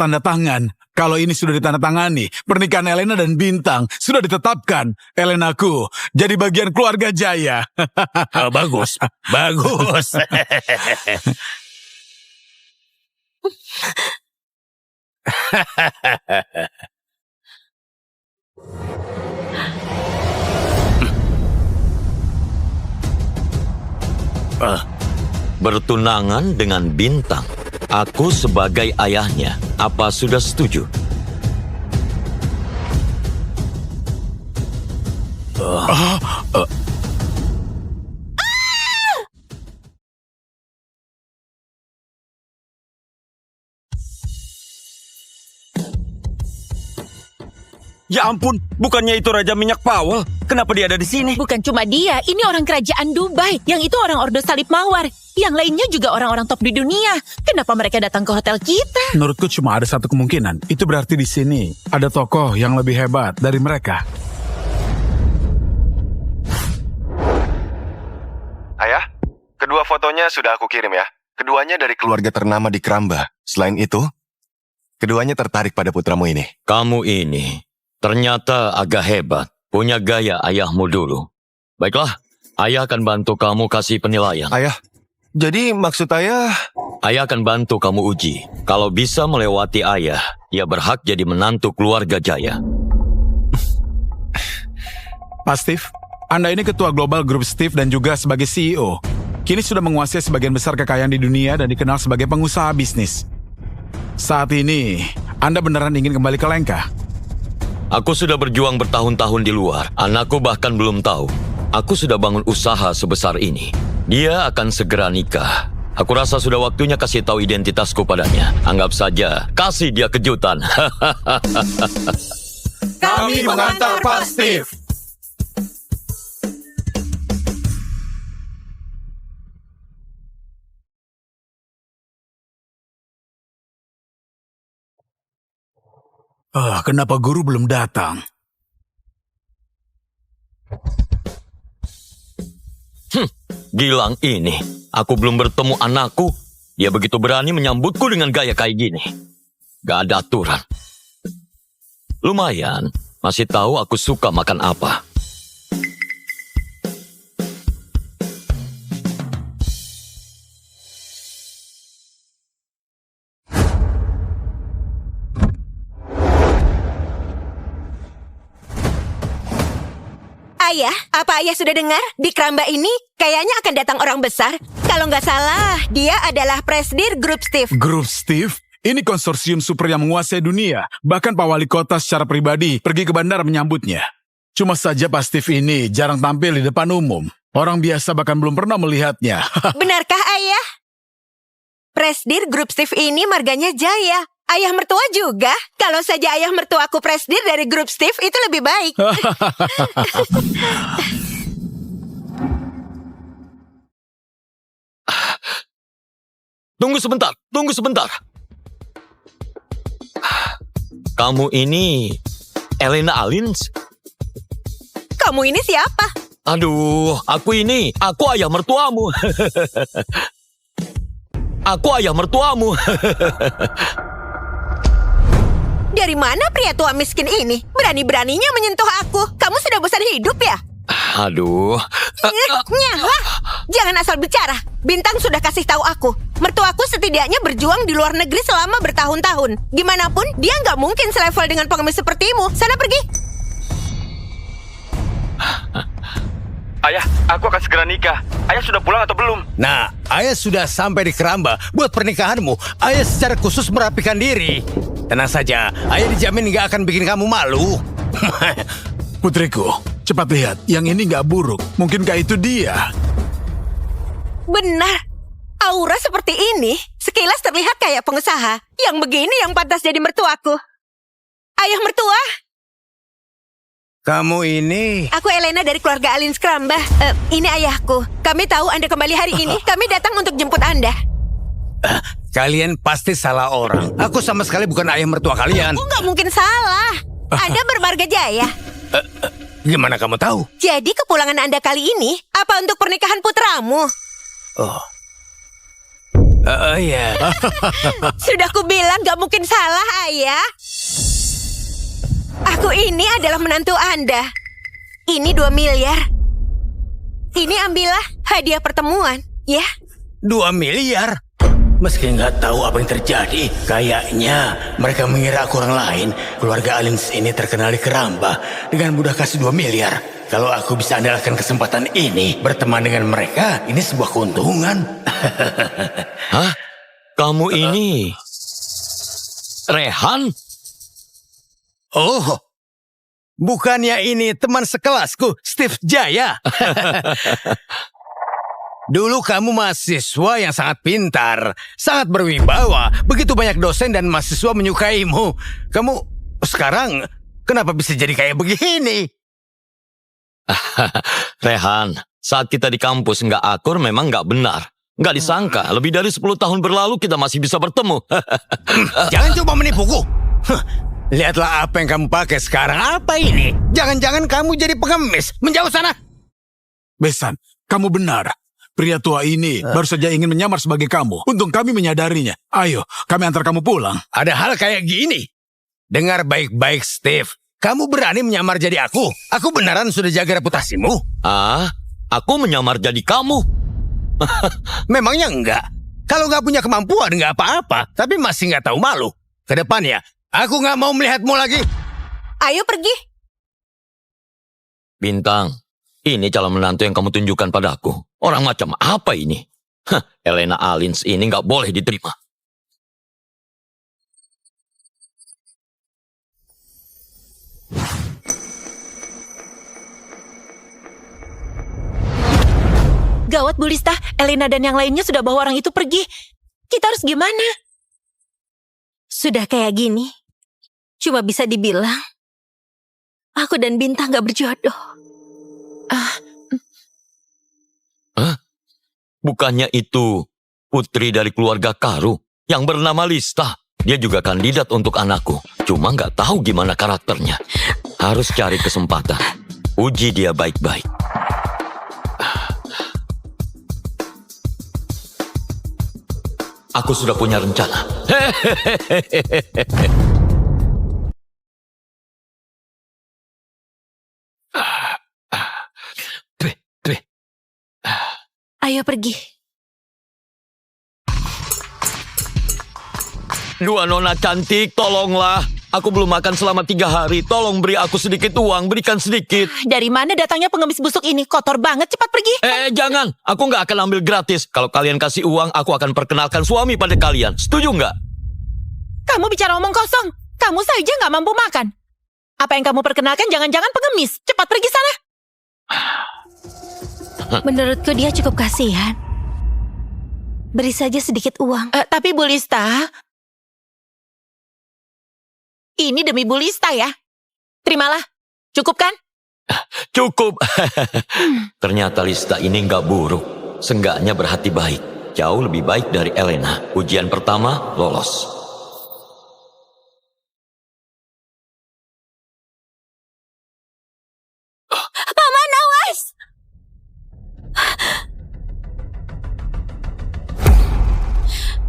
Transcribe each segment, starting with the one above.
tanda tangan. Kalau ini sudah ditandatangani, pernikahan Elena dan Bintang sudah ditetapkan. Elenaku jadi bagian keluarga Jaya. Bagus, bagus. Bertunangan dengan Bintang. Aku sebagai ayahnya. Apa sudah setuju? Ya ampun, bukannya itu Raja Minyak Powell? Kenapa dia ada di sini? Bukan cuma dia, ini orang kerajaan Dubai. Yang itu orang Ordo Salib Mawar. Yang lainnya juga orang-orang top di dunia. Kenapa mereka datang ke hotel kita? Menurutku cuma ada satu kemungkinan. Itu berarti di sini ada tokoh yang lebih hebat dari mereka. Ayah, kedua fotonya sudah aku kirim ya. Keduanya dari keluarga ternama di Kramba. Selain itu, keduanya tertarik pada putramu ini. Kamu ini ternyata agak hebat. Punya gaya ayahmu dulu. Baiklah, ayah akan bantu kamu kasih penilaian. Ayah, jadi maksud ayah... Ayah akan bantu kamu uji. Kalau bisa melewati ayah, ia berhak jadi menantu keluarga Jaya. Pak Steve, Anda ini ketua global grup Steve dan juga sebagai CEO. Kini sudah menguasai sebagian besar kekayaan di dunia dan dikenal sebagai pengusaha bisnis. Saat ini, Anda beneran ingin kembali ke Lenka? Aku sudah berjuang bertahun-tahun di luar. Anakku bahkan belum tahu. Aku sudah bangun usaha sebesar ini. Dia akan segera nikah. Aku rasa sudah waktunya kasih tahu identitasku padanya. Anggap saja, kasih dia kejutan. Kami mengantar Pak Steve. Kenapa guru belum datang? Gilang ini. Aku belum bertemu anakku. Dia begitu berani menyambutku dengan gaya kayak gini. Gak ada aturan. Lumayan, masih tahu aku suka makan apa. Ayah, apa ayah sudah dengar? Di Kramba ini kayaknya akan datang orang besar. Kalau nggak salah, dia adalah Presidir Grup Steve. Grup Steve? Ini konsorsium super yang menguasai dunia. Bahkan Pak Wali Kota secara pribadi pergi ke bandara menyambutnya. Cuma saja Pak Steve ini jarang tampil di depan umum. Orang biasa bahkan belum pernah melihatnya. Benarkah ayah? Presidir Grup Steve ini marganya Jaya. Ayah mertua juga. Kalau saja ayah mertuaku presidir dari Grup Steve, itu lebih baik. Tunggu sebentar. Kamu ini Elena Alins? Kamu ini siapa? Aduh, aku ayah mertuamu. Aku ayah mertuamu. Dari mana pria tua miskin ini? Berani-beraninya menyentuh aku. Kamu sudah bosan hidup ya? Aduh. Wah, jangan asal bicara. Bintang sudah kasih tahu aku. Mertuaku setidaknya berjuang di luar negeri selama bertahun-tahun. Gimana pun, dia nggak mungkin selevel dengan pengemis sepertimu. Sana pergi. Ayah, aku akan segera nikah. Ayah sudah pulang atau belum? Nah, ayah sudah sampai di Kramba buat pernikahanmu. Ayah secara khusus merapikan diri. Tenang saja, ayah dijamin nggak akan bikin kamu malu. Putriku, cepat lihat. Yang ini nggak buruk. Mungkinkah itu dia? Benar. Aura seperti ini, sekilas terlihat kayak pengusaha. Yang begini yang pantas jadi mertuaku. Ayah mertua. Kamu ini... Aku Elena dari keluarga Alins Kramba. Ini ayahku. Kami tahu Anda kembali hari ini. Kami datang untuk jemput Anda. Kalian pasti salah orang. Aku sama sekali bukan ayah mertua kalian. Aku nggak mungkin salah. Anda bermarga Jaya. Gimana kamu tahu? Jadi kepulangan Anda kali ini apa untuk pernikahan putramu? Oh. Iya. Sudah kubilang gak mungkin salah, Ayah. Aku ini adalah menantu Anda. Ini 2 miliar. Ini ambillah hadiah pertemuan, ya. 2 miliar? Meski nggak tahu apa yang terjadi, kayaknya mereka mengira aku orang lain. Keluarga Alins ini terkenal di Keramba. Dengan mudah kasih 2 miliar. Kalau aku bisa andalkan kesempatan ini, berteman dengan mereka, ini sebuah keuntungan. Hah? Kamu ini... Rehan? Oh, bukannya ini teman sekelasku, Steve Jaya? Dulu kamu mahasiswa yang sangat pintar, sangat berwibawa. Begitu banyak dosen dan mahasiswa menyukaimu. Kamu sekarang kenapa bisa jadi kayak begini? Rehan, saat kita di kampus nggak akur memang nggak benar. Nggak disangka, lebih dari 10 tahun berlalu kita masih bisa bertemu. Jangan coba menipuku. Lihatlah apa yang kamu pakai sekarang. Apa ini? Jangan-jangan kamu jadi pengemis. Menjauh sana. Besan, kamu benar. Pria tua ini baru saja ingin menyamar sebagai kamu. Untung kami menyadarinya. Ayo, kami antar kamu pulang. Ada hal kayak gini. Dengar baik-baik, Steve. Kamu berani menyamar jadi aku? Aku beneran sudah jaga reputasimu. Ah, aku menyamar jadi kamu. Memangnya enggak? Kalau nggak punya kemampuan nggak apa-apa. Tapi masih nggak tahu malu. Kedepannya, aku nggak mau melihatmu lagi. Ayo pergi. Bintang, ini calon menantu yang kamu tunjukkan padaku. Orang macam apa ini? Hah, Elena Alins ini nggak boleh diterima. Gawat, Bu Lista. Elena dan yang lainnya sudah bawa orang itu pergi. Kita harus gimana? Sudah kayak gini, cuma bisa dibilang aku dan Bintang gak berjodoh. Bukannya itu putri dari keluarga Karu yang bernama Lista. Dia juga kandidat untuk anakku. Cuma nggak tahu gimana karakternya. Harus cari kesempatan. Uji dia baik-baik. Aku sudah punya rencana. Ayo pergi. Dua nona cantik, tolonglah. Aku belum makan selama 3 hari. Tolong beri aku sedikit uang, berikan sedikit. Dari mana datangnya pengemis busuk ini? Kotor banget, cepat pergi. Jangan. Aku nggak akan ambil gratis. Kalau kalian kasih uang, aku akan perkenalkan suami pada kalian. Setuju nggak? Kamu bicara omong kosong. Kamu saja nggak mampu makan. Apa yang kamu perkenalkan jangan-jangan pengemis. Cepat pergi sana. Menurutku dia cukup kasihan. Beri saja sedikit uang. Tapi Bu Lista, ini demi Bu Lista ya. Terimalah. Cukup kan? Cukup. Ternyata Lista ini nggak buruk. Seenggaknya berhati baik. Jauh lebih baik dari Elena. Ujian pertama, lolos. Paman, awas!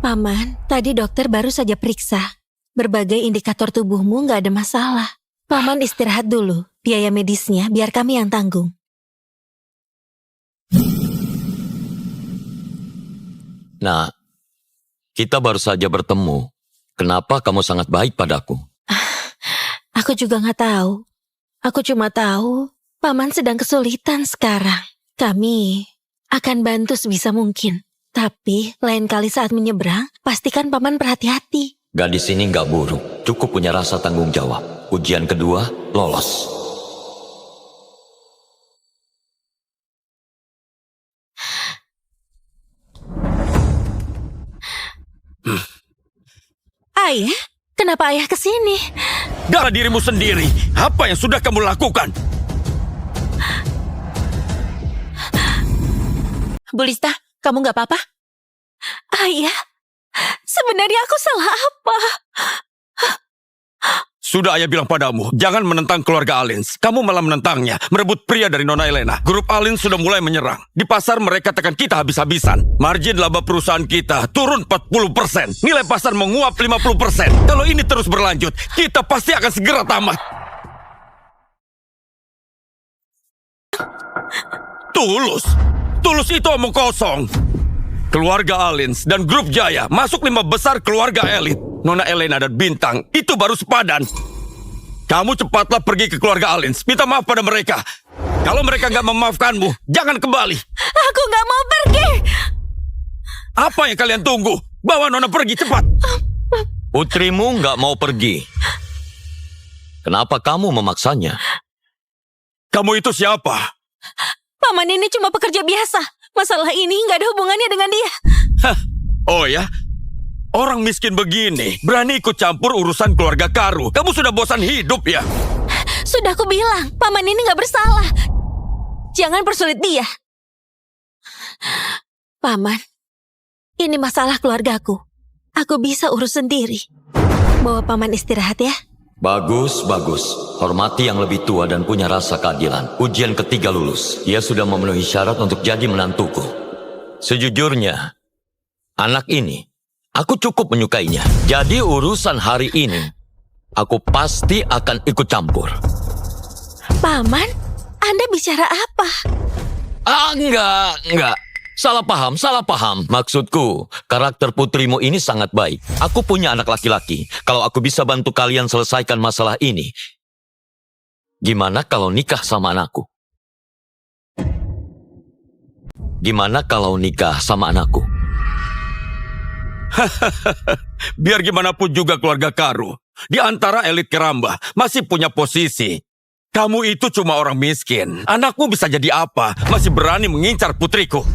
Paman, tadi dokter baru saja periksa. Berbagai indikator tubuhmu nggak ada masalah. Paman istirahat dulu. Biaya medisnya biar kami yang tanggung. Nah, kita baru saja bertemu. Kenapa kamu sangat baik padaku? Aku juga nggak tahu. Aku cuma tahu Paman sedang kesulitan sekarang. Kami akan bantu sebisa mungkin. Tapi lain kali saat menyeberang, pastikan Paman berhati-hati. Gadis ini nggak buruk. Cukup punya rasa tanggung jawab. Ujian kedua, lolos. Ayah, kenapa ayah kesini? Darah dirimu sendiri. Apa yang sudah kamu lakukan? Bu Lista, kamu nggak apa-apa? Ayah, sebenarnya aku salah apa? Sudah ayah bilang padamu, jangan menentang keluarga Alins. Kamu malah menentangnya, merebut pria dari Nona Elena. Grup Alins sudah mulai menyerang. Di pasar mereka tekan kita habis-habisan. Margin laba perusahaan kita turun 40%. Nilai pasar menguap 50%. Kalau ini terus berlanjut, kita pasti akan segera tamat. Tulus itu omong kosong. Keluarga Alins dan grup Jaya masuk 5 besar keluarga elit. Nona Elena dan Bintang itu baru sepadan. Kamu cepatlah pergi ke keluarga Alins. Minta maaf pada mereka. Kalau mereka nggak memaafkanmu, jangan kembali. Aku nggak mau pergi. Apa yang kalian tunggu? Bawa Nona pergi cepat. Putrimu nggak mau pergi. Kenapa kamu memaksanya? Kamu itu siapa? Paman ini cuma pekerja biasa. Masalah ini nggak ada hubungannya dengan dia. Hah, oh ya? Orang miskin begini berani ikut campur urusan keluarga Karu. Kamu sudah bosan hidup ya? Sudah aku bilang, paman ini nggak bersalah. Jangan persulit dia. Paman, ini masalah keluargaku. Aku bisa urus sendiri. Bawa paman istirahat ya. Bagus. Hormati yang lebih tua dan punya rasa keadilan. Ujian ketiga lulus. Dia sudah memenuhi syarat untuk jadi menantuku. Sejujurnya, anak ini, aku cukup menyukainya. Jadi urusan hari ini, aku pasti akan ikut campur. Paman, Anda bicara apa? Enggak. Salah paham. Maksudku, karakter putrimu ini sangat baik. Aku punya anak laki-laki. Kalau aku bisa bantu kalian selesaikan masalah ini, gimana kalau nikah sama anakku? Biar gimana pun juga keluarga Karu, di antara elit Keramba, masih punya posisi. Kamu itu cuma orang miskin. Anakmu bisa jadi apa? Masih berani mengincar putriku.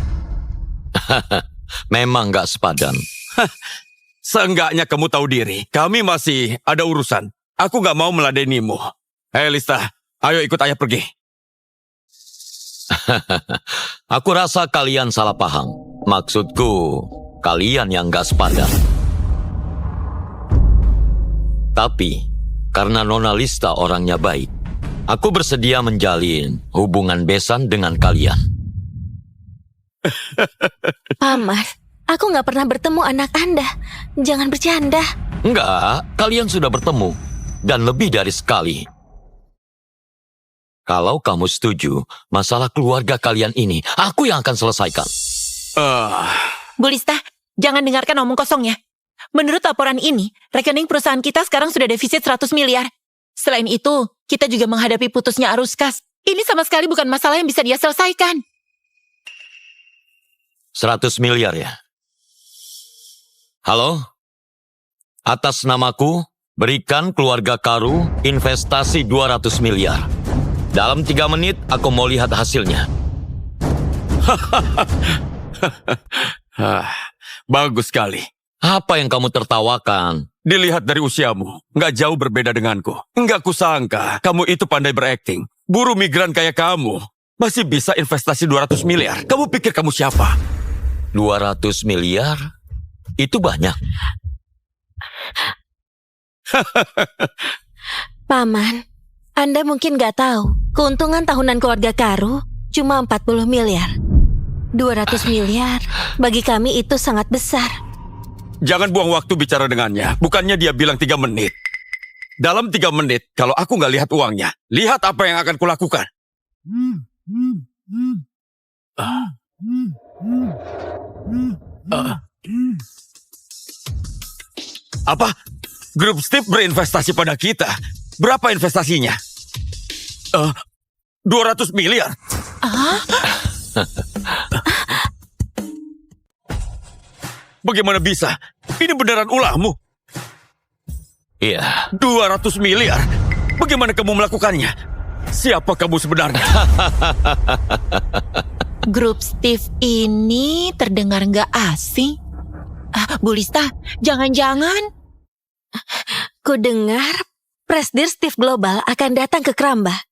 Memang gak sepadan. Seenggaknya kamu tahu diri. Kami masih ada urusan. Aku gak mau meladenimu. Hei Lista, ayo ikut ayah pergi. Aku rasa kalian salah paham. Maksudku, kalian yang gak sepadan. Tapi, karena Nona Lista orangnya baik, aku bersedia menjalin hubungan besan dengan kalian. Paman, aku nggak pernah bertemu anak Anda. Jangan bercanda. Enggak, kalian sudah bertemu. Dan lebih dari sekali. Kalau kamu setuju, masalah keluarga kalian ini, aku yang akan selesaikan. Bu Lista, jangan dengarkan omong kosongnya. Menurut laporan ini, rekening perusahaan kita sekarang sudah defisit 100 miliar. Selain itu, kita juga menghadapi putusnya arus kas. Ini sama sekali bukan masalah yang bisa dia selesaikan. 100 miliar ya? Halo? Atas namaku, berikan keluarga Karu investasi 200 miliar. Dalam 3 menit, aku mau lihat hasilnya. Bagus sekali. Apa yang kamu tertawakan? Dilihat dari usiamu, nggak jauh berbeda denganku. Nggak kusangka, kamu itu pandai berakting. Buruh migran kayak kamu, masih bisa investasi 200 miliar. Kamu pikir kamu siapa? 200 miliar? Itu banyak. Paman, Anda mungkin nggak tahu, keuntungan tahunan keluarga Karu cuma 40 miliar. 200 miliar, bagi kami itu sangat besar. Jangan buang waktu bicara dengannya. Bukannya dia bilang 3 menit. Dalam 3 menit, kalau aku nggak lihat uangnya, lihat apa yang akan kulakukan. Apa? Grup Steve berinvestasi pada kita. Berapa investasinya? 200 miliar. Bagaimana bisa? Ini beneran ulahmu? Iya. 200 miliar? Bagaimana kamu melakukannya? Siapa kamu sebenarnya? Grup Steve ini terdengar nggak asing. Bu Lista, jangan-jangan. Ku dengar Presdir Steve Global akan datang ke Kramba.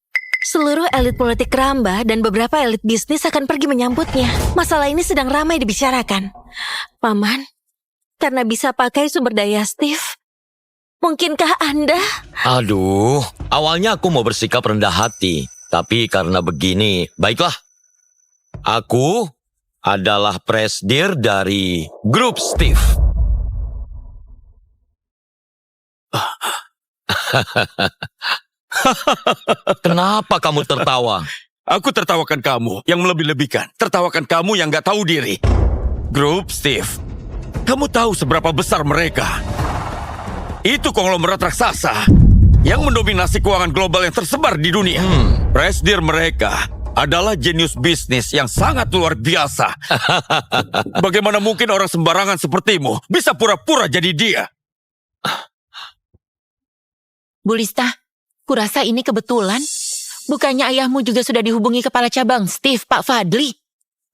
Seluruh elit politik Kramba dan beberapa elit bisnis akan pergi menyambutnya. Masalah ini sedang ramai dibicarakan. Paman, karena bisa pakai sumber daya Steve, Mungkinkah Anda? Aduh, awalnya aku mau bersikap rendah hati. Tapi karena begini, baiklah. Aku adalah presidir dari grup Steve. Kenapa kamu tertawa? Aku tertawakan kamu yang melebih-lebihkan. Tertawakan kamu yang gak tahu diri. Grup Steve. Kamu tahu seberapa besar mereka? Itu konglomerat raksasa yang mendominasi keuangan global yang tersebar di dunia. Presidir mereka adalah jenius bisnis yang sangat luar biasa. Bagaimana mungkin orang sembarangan sepertimu bisa pura-pura jadi dia? Bulista, kurasa ini kebetulan. Bukannya ayahmu juga sudah dihubungi kepala cabang Steve, Pak Fadli?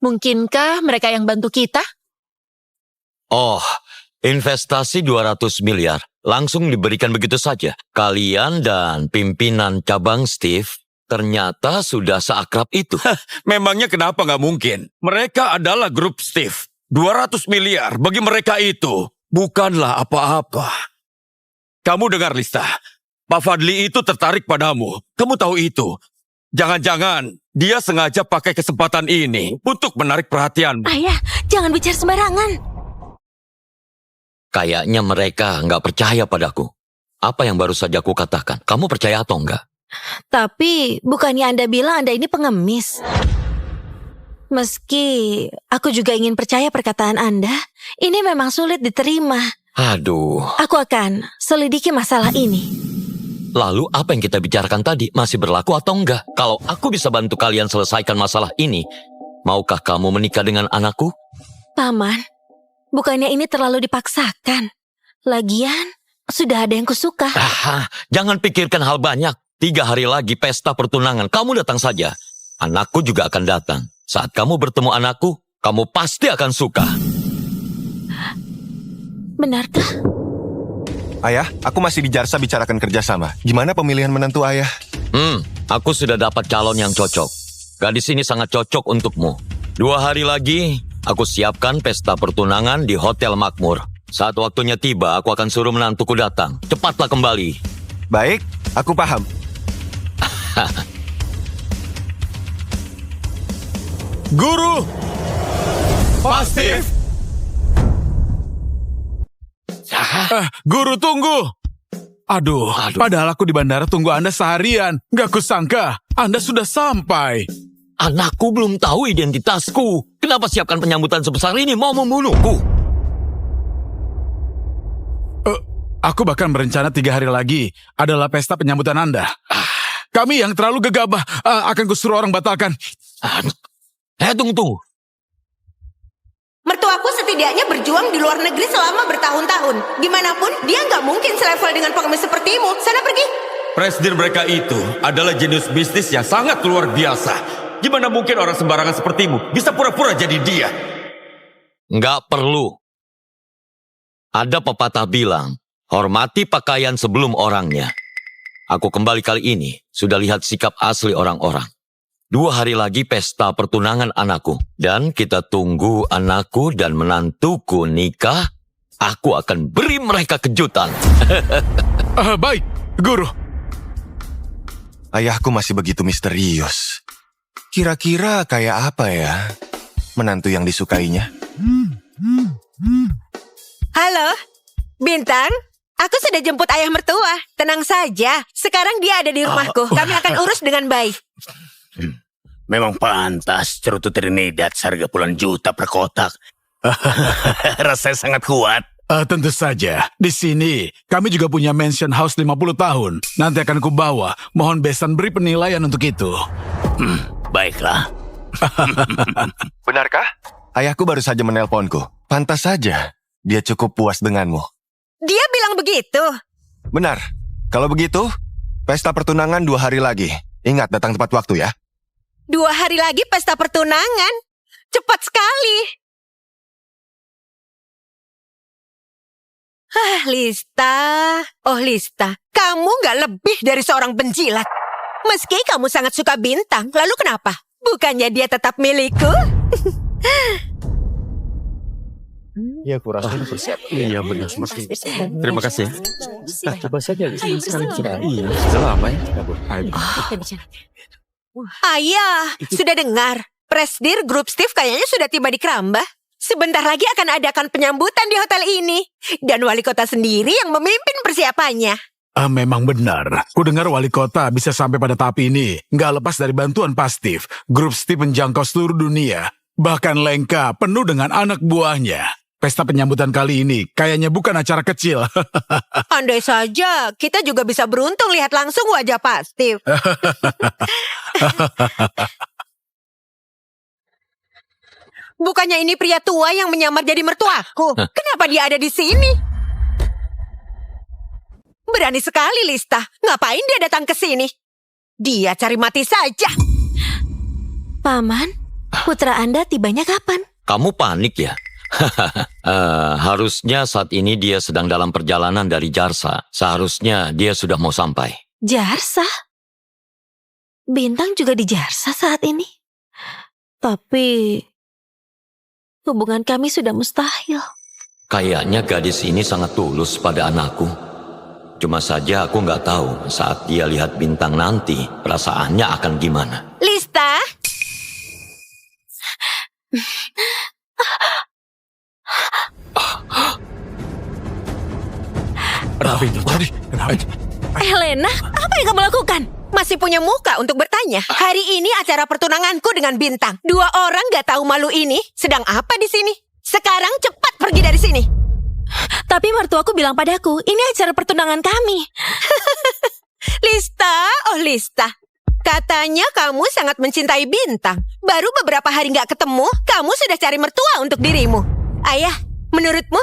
Mungkinkah mereka yang bantu kita? Oh, investasi 200 miliar. Langsung diberikan begitu saja. Kalian dan pimpinan cabang Steve ternyata sudah seakrab itu. Memangnya kenapa nggak mungkin? Mereka adalah grup Steve. 200 miliar bagi mereka itu bukanlah apa-apa. Kamu dengar, Lista. Pak Fadli itu tertarik padamu. Kamu tahu itu. Jangan-jangan dia sengaja pakai kesempatan ini untuk menarik perhatianmu. Ayah, jangan bicara sembarangan. Kayaknya mereka nggak percaya padaku. Apa yang baru saja aku katakan? Kamu percaya atau enggak? Tapi bukannya Anda bilang Anda ini pengemis? Meski aku juga ingin percaya perkataan Anda, ini memang sulit diterima. Aduh. Aku akan selidiki masalah ini. Lalu apa yang kita bicarakan tadi masih berlaku atau enggak? Kalau aku bisa bantu kalian selesaikan masalah ini, maukah kamu menikah dengan anakku? Paman, bukannya ini terlalu dipaksakan? Lagian, sudah ada yang kusuka. Jangan pikirkan hal banyak. 3 hari lagi pesta pertunangan. Kamu datang saja. Anakku juga akan datang. Saat kamu bertemu anakku, kamu pasti akan suka. Benarkah? Ayah, aku masih di Jarsa bicarakan kerjasama. Gimana pemilihan menantu ayah? Aku sudah dapat calon yang cocok. Gadis ini sangat cocok untukmu. 2 hari lagi, aku siapkan pesta pertunangan di Hotel Makmur. Saat waktunya tiba, aku akan suruh menantuku datang. Cepatlah kembali. Baik, aku paham. Guru! Pak Steve! Guru, tunggu! Aduh, padahal aku di bandara tunggu Anda seharian. Gak kusangka, Anda sudah sampai. Anakku belum tahu identitasku. Kenapa siapkan penyambutan sebesar ini mau membunuhku? Aku bahkan berencana 3 hari lagi adalah pesta penyambutan Anda. Kami yang terlalu gegabah akan kusuruh orang batalkan. Tunggu. Mertuaku setidaknya berjuang di luar negeri selama bertahun-tahun. Gimanapun, dia nggak mungkin selevel dengan pengemis sepertimu. Sana pergi. Presidir mereka itu adalah jenius bisnis yang sangat luar biasa. Gimana mungkin orang sembarangan sepertimu bisa pura-pura jadi dia? Nggak perlu. Ada pepatah bilang, hormati pakaian sebelum orangnya. Aku kembali kali ini sudah lihat sikap asli orang-orang. 2 hari lagi pesta pertunangan anakku. Dan kita tunggu anakku dan menantuku nikah. Aku akan beri mereka kejutan. Baik, Guru. Ayahku masih begitu misterius. Kira-kira kayak apa ya menantu yang disukainya? Halo, Bintang. Aku sudah jemput ayah mertua. Tenang saja. Sekarang dia ada di rumahku. Kami akan urus dengan baik. Memang pantas cerutu Trinidad seharga puluhan juta per kotak. Rasanya sangat kuat. Tentu saja. Di sini, kami juga punya mansion house 50 tahun. Nanti akan kubawa. Mohon besan beri penilaian untuk itu. Baiklah. Benarkah? Ayahku baru saja menelponku. Pantas saja. Dia cukup puas denganmu. Dia bilang begitu. Benar. Kalau begitu, pesta pertunangan 2 hari lagi. Ingat datang tepat waktu ya. 2 hari lagi pesta pertunangan. Cepat sekali. Lista. Oh, Lista. Kamu gak lebih dari seorang penjilat. Meski kamu sangat suka Bintang, lalu kenapa? Bukannya dia tetap milikku? Ya, aku rasa ini persiapan. Iya benar. Terima kasih. Coba saja. Iya, sudah lama ya. Ayah, sudah dengar? Presdir grup Steve kayaknya sudah tiba di Krambah. Sebentar lagi akan adakan penyambutan di hotel ini. Dan wali kota sendiri yang memimpin persiapannya. Memang benar. Ku dengar wali kota bisa sampai pada tahap ini. Nggak lepas dari bantuan Pak Steve. Grup Steve menjangkau seluruh dunia. Bahkan lengkap, penuh dengan anak buahnya. Pesta penyambutan kali ini kayaknya bukan acara kecil. Andai saja, kita juga bisa beruntung lihat langsung wajah Pak Steve. Bukannya ini pria tua yang menyamar jadi mertuaku? Kenapa dia ada di sini? Berani sekali, Lista. Ngapain dia datang ke sini? Dia cari mati saja. Paman, putra Anda tibanya kapan? Kamu panik ya? Harusnya saat ini dia sedang dalam perjalanan dari Jarsa. Seharusnya dia sudah mau sampai. Jarsa? Bintang juga di Jarsa saat ini? Tapi hubungan kami sudah mustahil. Kayaknya gadis ini sangat tulus pada anakku. Cuma saja aku nggak tahu saat dia lihat Bintang nanti perasaannya akan gimana. Lista? Kenapa ini terjadi? Kenapa? Helena, apa yang kamu lakukan? Masih punya muka untuk bertanya. Hari ini acara pertunanganku dengan Bintang. 2 orang gak tahu malu ini sedang apa di sini. Sekarang cepat pergi dari sini. Tapi mertuaku bilang padaku, ini acara pertunangan kami. Lista, oh Lista. Katanya kamu sangat mencintai Bintang. Baru beberapa hari gak ketemu, kamu sudah cari mertua untuk dirimu. Ayah, menurutmu?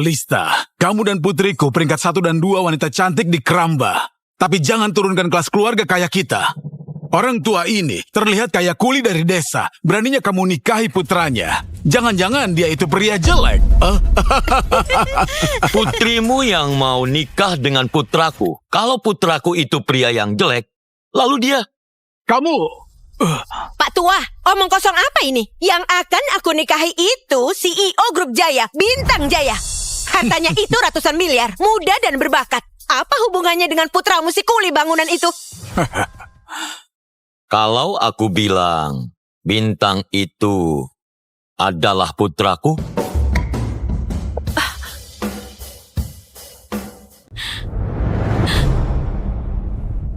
Lista, kamu dan putriku peringkat 1 dan 2 wanita cantik di Krambah. Tapi jangan turunkan kelas keluarga kayak kita. Orang tua ini terlihat kayak kuli dari desa. Beraninya kamu nikahi putranya. Jangan-jangan dia itu pria jelek. Putrimu yang mau nikah dengan putraku. Kalau putraku itu pria yang jelek, lalu dia... Kamu... Pak Tua, omong kosong apa ini? Yang akan aku nikahi itu CEO Grup Jaya, Bintang Jaya. Hartanya itu ratusan miliar, muda dan berbakat. Apa hubungannya dengan putramu si kuli bangunan itu? Kalau aku bilang Bintang itu adalah putraku,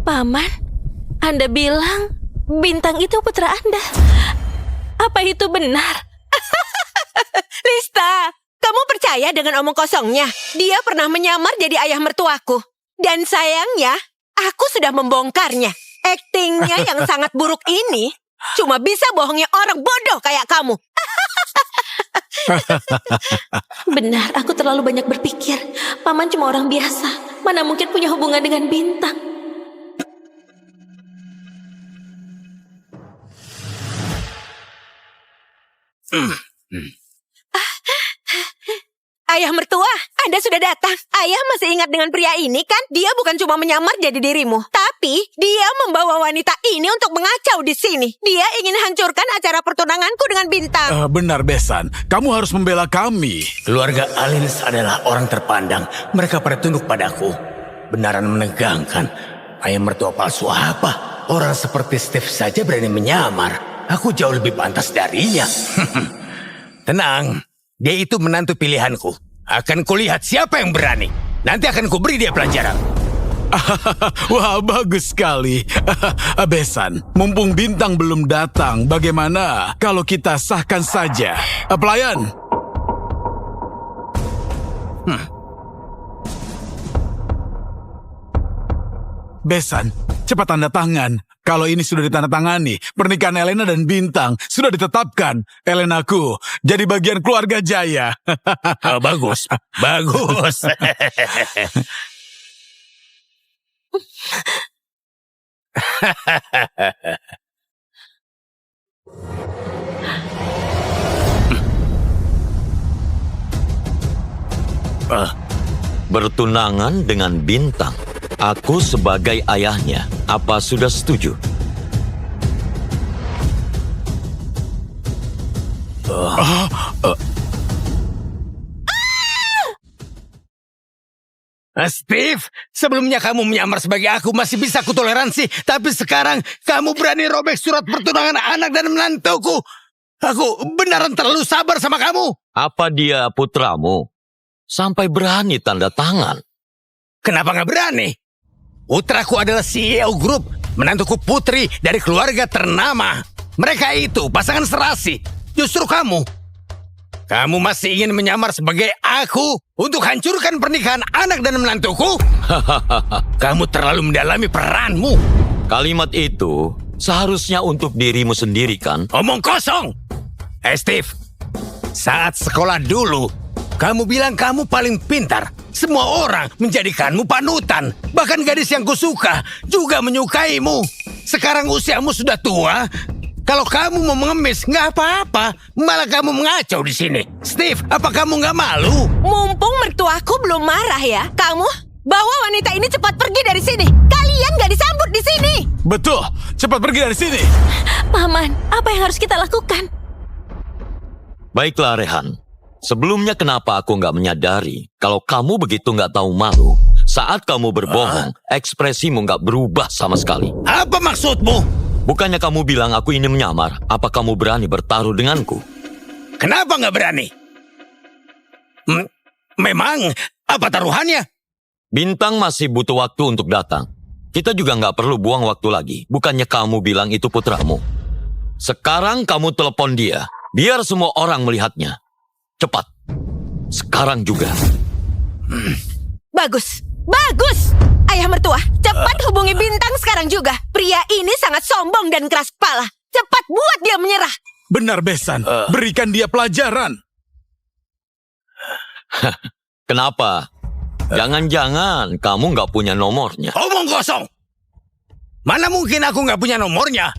Paman, Anda bilang Bintang itu putra Anda. Apa itu benar? Lista, kamu percaya dengan omong kosongnya? Dia pernah menyamar jadi ayah mertuaku. Dan sayangnya, aku sudah membongkarnya. Aktingnya yang sangat buruk ini cuma bisa bohongi orang bodoh kayak kamu. Benar, aku terlalu banyak berpikir. Paman cuma orang biasa. Mana mungkin punya hubungan dengan Bintang? Ayah mertua, Anda sudah datang. Ayah masih ingat dengan pria ini kan? Dia bukan cuma menyamar jadi dirimu, tapi dia membawa wanita ini untuk mengacau di sini. Dia ingin hancurkan acara pertunanganku dengan Bintang. Benar, Besan. Kamu harus membela kami. Keluarga Alins adalah orang terpandang. Mereka pada tunduk padaku. Benaran menegangkan. Ayah mertua palsu apa? Orang seperti Steve saja berani menyamar. Aku jauh lebih pantas darinya. Tenang, dia itu menantu pilihanku. Akan kulihat siapa yang berani. Nanti akan kuberi dia pelajaran. Wah, bagus sekali. Besan, mumpung Bintang belum datang, bagaimana kalau kita sahkan saja? Pelayan. Besan, cepat tanda tangan. Kalau ini sudah ditandatangani, pernikahan Elena dan Bintang sudah ditetapkan. Elenaku jadi bagian keluarga Jaya. Bagus, bagus. bertunangan dengan Bintang. Aku sebagai ayahnya, apa sudah setuju? Steve, sebelumnya kamu menyamar sebagai aku masih bisa kutoleransi, tapi sekarang kamu berani robek surat pertunangan anak dan menantuku. Aku beneran terlalu sabar sama kamu. Apa dia putramu? Sampai berani tanda tangan. Kenapa nggak berani? Putraku adalah CEO grup, menantuku putri dari keluarga ternama. Mereka itu pasangan serasi. Justru kamu masih ingin menyamar sebagai aku untuk hancurkan pernikahan anak dan menantuku? Kamu terlalu mendalami peranmu. Kalimat itu seharusnya untuk dirimu sendiri kan? Omong kosong. Steve, saat sekolah dulu, kamu bilang kamu paling pintar. Semua orang menjadikanmu panutan. Bahkan gadis yang kusuka juga menyukaimu. Sekarang usiamu sudah tua. Kalau kamu mau mengemis, nggak apa-apa. Malah kamu mengacau di sini. Steve, apa kamu nggak malu? Mumpung mertuaku belum marah ya, kamu bawa wanita ini cepat pergi dari sini. Kalian gak disambut di sini. Betul, cepat pergi dari sini. Paman, apa yang harus kita lakukan? Baiklah Rehan, sebelumnya kenapa aku nggak menyadari kalau kamu begitu nggak tahu malu? Saat kamu berbohong, ekspresimu nggak berubah sama sekali. Apa maksudmu? Bukannya kamu bilang aku ini menyamar, apa kamu berani bertaruh denganku? Kenapa nggak berani? Memang, apa taruhannya? Bintang masih butuh waktu untuk datang. Kita juga nggak perlu buang waktu lagi. Bukannya kamu bilang itu putramu. Sekarang kamu telepon dia. Biar semua orang melihatnya. Cepat. Sekarang juga. Bagus, bagus. Ayah mertua, cepat hubungi Bintang sekarang juga. Pria ini sangat sombong dan keras kepala. Cepat buat dia menyerah. Benar Besan, berikan dia pelajaran. Kenapa? Jangan-jangan kamu nggak punya nomornya. Omong kosong. Mana mungkin aku nggak punya nomornya?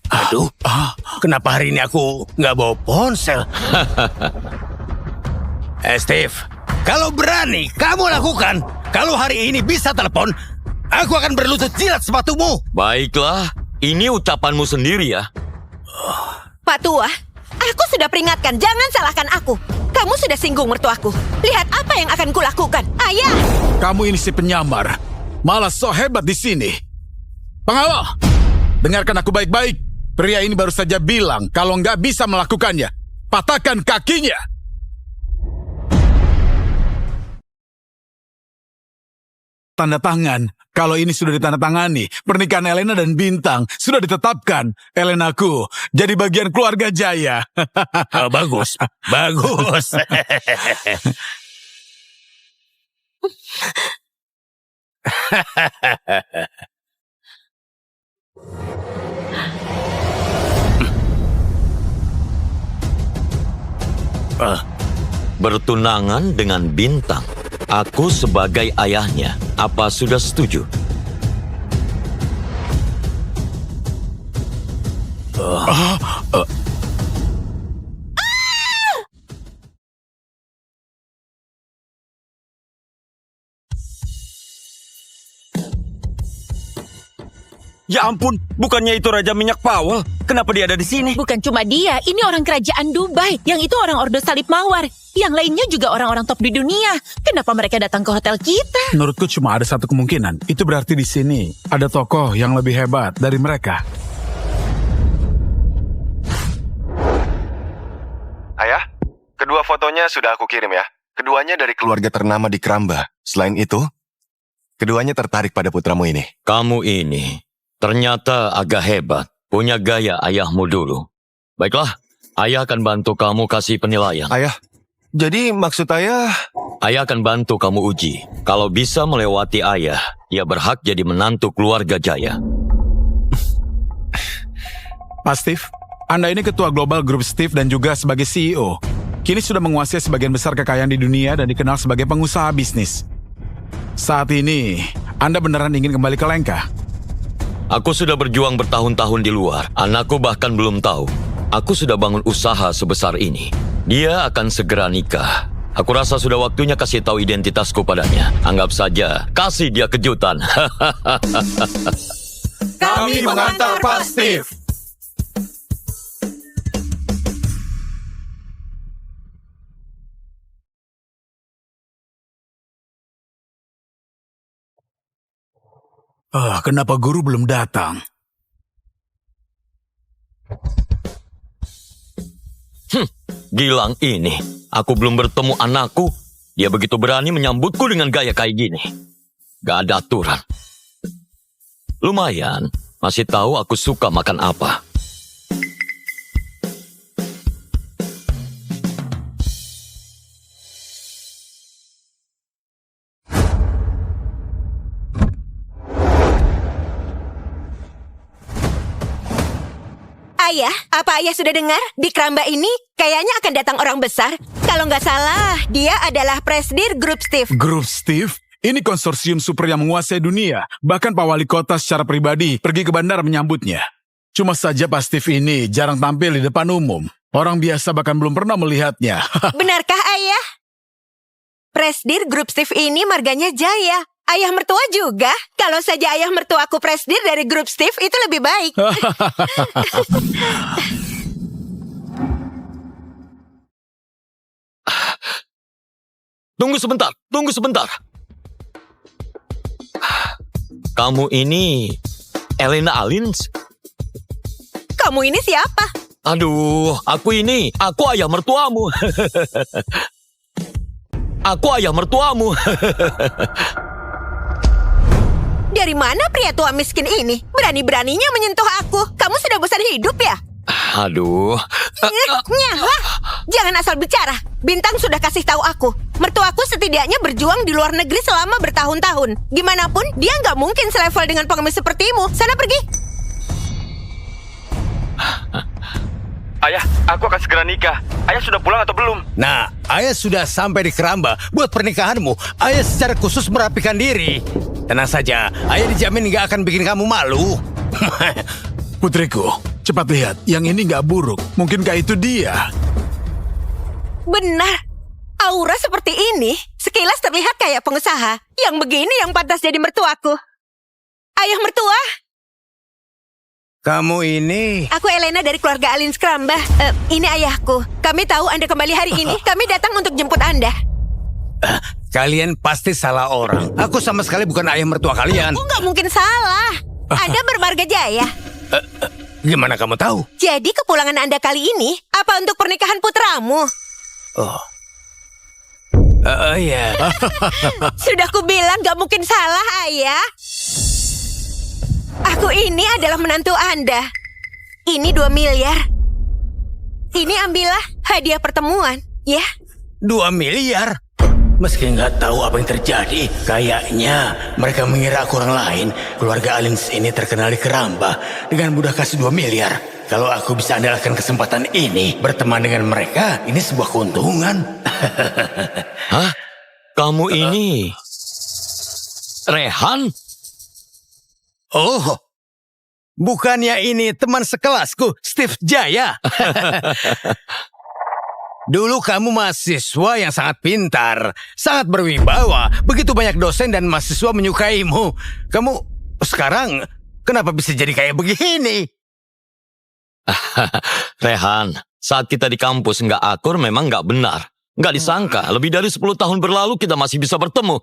Aduh, kenapa hari ini aku nggak bawa ponsel? Steve, kalau berani kamu lakukan. Kalau hari ini bisa telepon, aku akan berlutut jilat sepatumu. Baiklah, ini ucapanmu sendiri ya. Pak Tua, aku sudah peringatkan, jangan salahkan aku. Kamu sudah singgung mertuaku. Lihat apa yang akan kulakukan. Ayah! Kamu ini si penyamar. Malah so hebat di sini. Pengawal, dengarkan aku baik-baik. Pria ini baru saja bilang kalau nggak bisa melakukannya, patahkan kakinya. Tanda tangan. Kalau ini sudah ditandatangani, pernikahan Elena dan Bintang sudah ditetapkan. Elenaku jadi bagian keluarga Jaya. Bagus, bagus. Bertunangan dengan Bintang. Aku sebagai ayahnya. Apa sudah setuju? Ya ampun, bukannya itu Raja Minyak Powell? Kenapa dia ada di sini? Bukan cuma dia, ini orang kerajaan Dubai. Yang itu orang Ordo Salib Mawar. Yang lainnya juga orang-orang top di dunia. Kenapa mereka datang ke hotel kita? Menurutku cuma ada satu kemungkinan. Itu berarti di sini ada tokoh yang lebih hebat dari mereka. Ayah, kedua fotonya sudah aku kirim ya. Keduanya dari keluarga ternama di Kramba. Selain itu, keduanya tertarik pada putramu ini. Kamu ini ternyata agak hebat. Punya gaya ayahmu dulu. Baiklah, ayah akan bantu kamu kasih penilaian. Ayah, jadi maksud ayah... Ayah akan bantu kamu uji. Kalau bisa melewati ayah, dia berhak jadi menantu keluarga Jaya. Pak Steve, Anda ini ketua global grup Steve dan juga sebagai CEO. Kini sudah menguasai sebagian besar kekayaan di dunia dan dikenal sebagai pengusaha bisnis. Saat ini, Anda beneran ingin kembali ke Lenka? Aku sudah berjuang bertahun-tahun di luar. Anakku bahkan belum tahu. Aku sudah bangun usaha sebesar ini. Dia akan segera nikah. Aku rasa sudah waktunya kasih tahu identitasku padanya. Anggap saja, kasih dia kejutan. Kami mengantar Pak Steve. Kenapa guru belum datang? Gilang ini, aku belum bertemu anakku. Dia begitu berani menyambutku dengan gaya kayak gini. Gak ada aturan. Lumayan, masih tahu aku suka makan apa. Ayah, apa ayah sudah dengar? Di Kramba ini kayaknya akan datang orang besar. Kalau nggak salah, dia adalah presidir grup Steve. Grup Steve? Ini konsorsium super yang menguasai dunia. Bahkan Pak Wali Kota secara pribadi pergi ke bandara menyambutnya. Cuma saja Pak Steve ini jarang tampil di depan umum. Orang biasa bahkan belum pernah melihatnya. Benarkah ayah? Presidir grup Steve ini marganya Jaya. Ayah mertua juga. Kalau saja ayah mertuaku presidir dari grup Steve, itu lebih baik. Tunggu sebentar. Kamu ini Elena Alins? Kamu ini siapa? Aduh, aku ayah mertuamu. Aku ayah mertuamu. Dari mana pria tua miskin ini? Berani-beraninya menyentuh aku. Kamu sudah bosan hidup ya? Aduh. Nyah, jangan asal bicara. Bintang sudah kasih tahu aku. Mertuaku setidaknya berjuang di luar negeri selama bertahun-tahun. Gimana pun, dia nggak mungkin selevel dengan pengemis sepertimu. Sana pergi. Ayah, aku akan segera nikah. Ayah sudah pulang atau belum? Nah, ayah sudah sampai di Keramba buat pernikahanmu. Ayah secara khusus merapikan diri. Tenang saja, ayah dijamin nggak akan bikin kamu malu. Putriku, cepat lihat. Yang ini nggak buruk. Mungkinkah itu dia? Benar. Aura seperti ini, sekilas terlihat kayak pengusaha. Yang begini yang pantas jadi mertuaku. Ayah mertua. Kamu ini... Aku Elena dari keluarga Alin Skramba. Ini ayahku. Kami tahu Anda kembali hari ini. Kami datang untuk jemput Anda. Kalian pasti salah orang. Aku sama sekali bukan ayah mertua kalian. Aku nggak mungkin salah. Anda bermarga Jaya. Gimana kamu tahu? Jadi kepulangan Anda kali ini apa untuk pernikahan putramu? Iya. Sudah kubilang gak mungkin salah, ayah. Aku ini adalah menantu Anda. Ini 2 miliar. Ini ambillah hadiah pertemuan, ya. 2 miliar? Meski nggak tahu apa yang terjadi, kayaknya mereka mengira aku orang lain. Keluarga Alins ini terkenal di Keramba. Dengan mudah kasih 2 miliar. Kalau aku bisa andalkan kesempatan ini, berteman dengan mereka, ini sebuah keuntungan. Hah? Kamu ini Rehan? Oh, bukannya ini teman sekelasku, Steve Jaya. Dulu kamu mahasiswa yang sangat pintar, sangat berwibawa. Begitu banyak dosen dan mahasiswa menyukaimu. Kamu sekarang kenapa bisa jadi kayak begini? Rehan, saat kita di kampus nggak akur memang nggak benar. Nggak disangka, lebih dari 10 tahun berlalu kita masih bisa bertemu.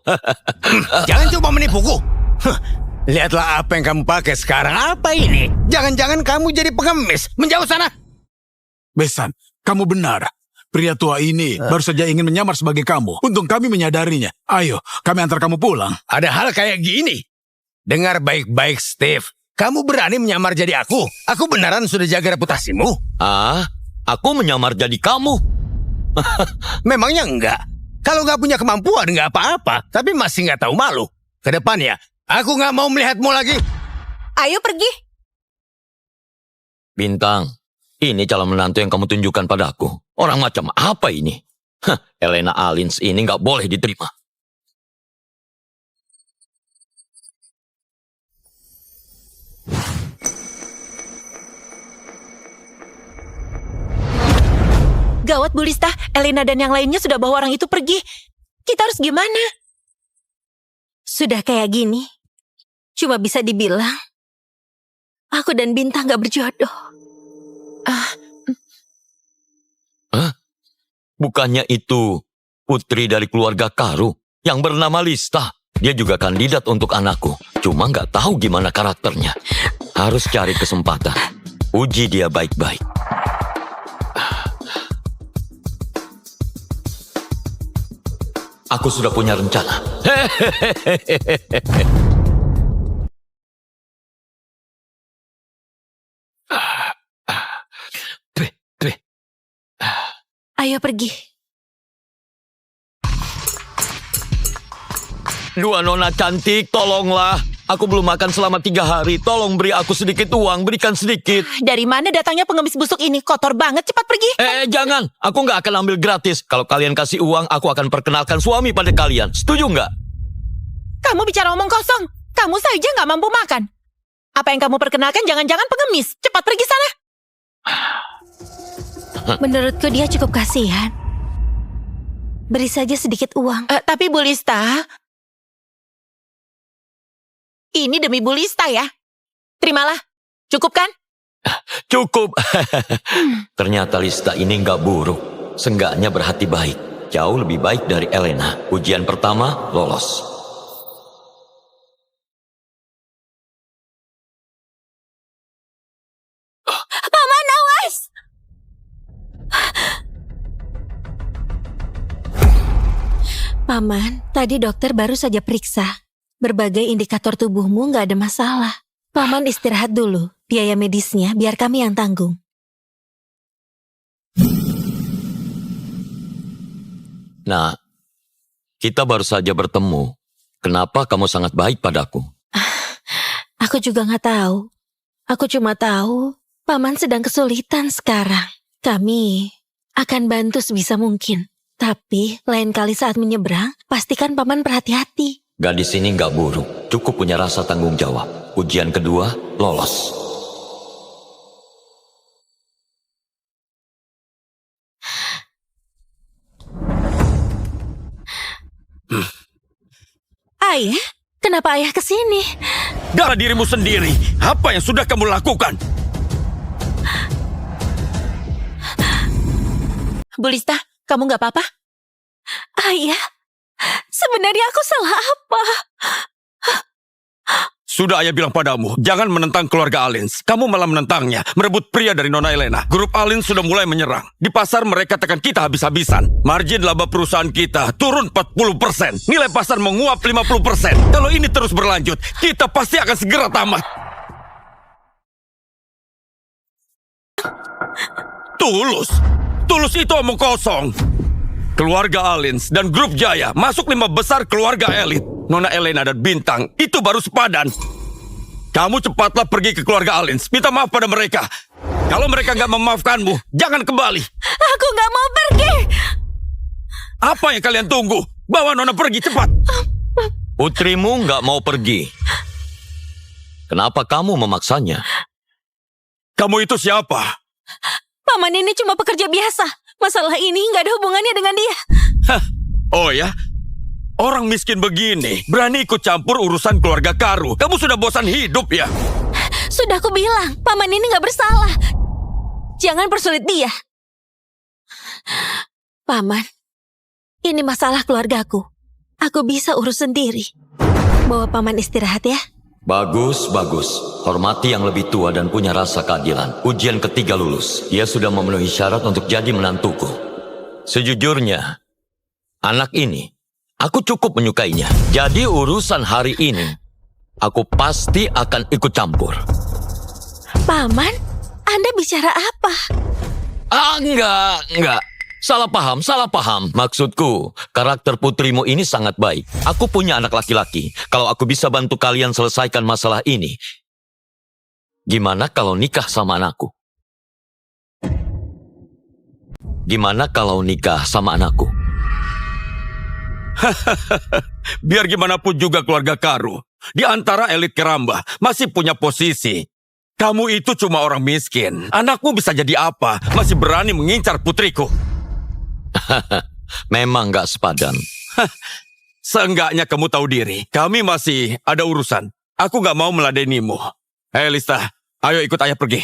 Jangan coba menipuku. Lihatlah apa yang kamu pakai sekarang. Apa ini? Jangan-jangan kamu jadi pengemis. Menjauh sana. Besan, kamu benar. Pria tua ini baru saja ingin menyamar sebagai kamu. Untung kami menyadarinya. Ayo, kami antar kamu pulang. Ada hal kayak gini. Dengar baik-baik, Steve. Kamu berani menyamar jadi aku? Aku beneran sudah jaga reputasimu. Aku menyamar jadi kamu. Memangnya enggak? Kalau nggak punya kemampuan nggak apa-apa. Tapi masih nggak tahu malu. Kedepannya, aku nggak mau melihatmu lagi. Ayo pergi. Bintang, ini calon menantu yang kamu tunjukkan padaku. Orang macam apa ini? Elena Alins ini nggak boleh diterima. Gawat, Bu Lista. Elena dan yang lainnya sudah bawa orang itu pergi. Kita harus gimana? Sudah kayak gini, cuma bisa dibilang aku dan Bintang gak berjodoh. Bukannya itu putri dari keluarga Karu yang bernama Lista. Dia juga kandidat untuk anakku. Cuma nggak tahu gimana karakternya. Harus cari kesempatan. Uji dia baik-baik. Aku sudah punya rencana. Ayo pergi. Dua nona cantik, tolonglah. Aku belum makan selama 3 hari. Tolong beri aku sedikit uang, berikan sedikit. Dari mana datangnya pengemis busuk ini? Kotor banget, cepat pergi. Jangan. Aku nggak akan ambil gratis. Kalau kalian kasih uang, aku akan perkenalkan suami pada kalian. Setuju nggak? Kamu bicara omong kosong. Kamu saja nggak mampu makan. Apa yang kamu perkenalkan jangan-jangan pengemis. Cepat pergi sana. Menurutku dia cukup kasihan. Beri saja sedikit uang. Tapi Bu Lista, ini demi Bu Lista ya. Terimalah. Cukup kan? Cukup. Ternyata Lista ini nggak buruk. Seenggaknya berhati baik. Jauh lebih baik dari Elena. Ujian pertama, lolos. Paman, awas! Paman, tadi dokter baru saja periksa. Berbagai indikator tubuhmu nggak ada masalah. Paman istirahat dulu. Biaya medisnya biar kami yang tanggung. Nah, kita baru saja bertemu. Kenapa kamu sangat baik padaku? Aku juga nggak tahu. Aku cuma tahu Paman sedang kesulitan sekarang. Kami akan bantu sebisa mungkin. Tapi lain kali saat menyeberang, pastikan Paman berhati-hati. Gadis ini nggak buruk. Cukup punya rasa tanggung jawab. Ujian kedua, lolos. Ayah, kenapa ayah kesini? Darah dirimu sendiri. Apa yang sudah kamu lakukan? Bu Lista, kamu nggak apa-apa? Ayah, sebenarnya aku salah apa? Sudah ayah bilang padamu, jangan menentang keluarga Alins. Kamu malah menentangnya, merebut pria dari Nona Elena. Grup Alins sudah mulai menyerang. Di pasar mereka tekan kita habis-habisan. Margin laba perusahaan kita turun 40%. Nilai pasar menguap 50%. Kalau ini terus berlanjut, kita pasti akan segera tamat. Tulus itu omong kosong. Keluarga Alins dan grup Jaya masuk 5 besar keluarga elit. Nona Elena dan Bintang itu baru sepadan. Kamu cepatlah pergi ke keluarga Alins. Minta maaf pada mereka. Kalau mereka nggak memaafkanmu, jangan kembali. Aku nggak mau pergi. Apa yang kalian tunggu? Bawa Nona pergi cepat. Putrimu nggak mau pergi. Kenapa kamu memaksanya? Kamu itu siapa? Paman ini cuma pekerja biasa. Masalah ini nggak ada hubungannya dengan dia. Hah? Oh ya? Orang miskin begini berani ikut campur urusan keluarga Karu. Kamu sudah bosan hidup ya? Sudah aku bilang, Paman ini nggak bersalah. Jangan persulit dia. Paman, ini masalah keluargaku. Aku bisa urus sendiri. Bawa Paman istirahat ya. Bagus. Hormati yang lebih tua dan punya rasa keadilan. Ujian ketiga lulus. Dia sudah memenuhi syarat untuk jadi menantuku. Sejujurnya, anak ini, aku cukup menyukainya. Jadi urusan hari ini, aku pasti akan ikut campur. Paman, Anda bicara apa? Enggak. Salah paham. Maksudku, karakter putrimu ini sangat baik. Aku punya anak laki-laki. Kalau aku bisa bantu kalian selesaikan masalah ini, gimana kalau nikah sama anakku? Biar gimana pun juga keluarga Karu, di antara elit Keramba masih punya posisi. Kamu itu cuma orang miskin. Anakmu bisa jadi apa? Masih berani mengincar putriku. Memang gak sepadan. Seenggaknya kamu tahu diri. Kami masih ada urusan. Aku gak mau meladenimu. Lista, ayo ikut ayah pergi.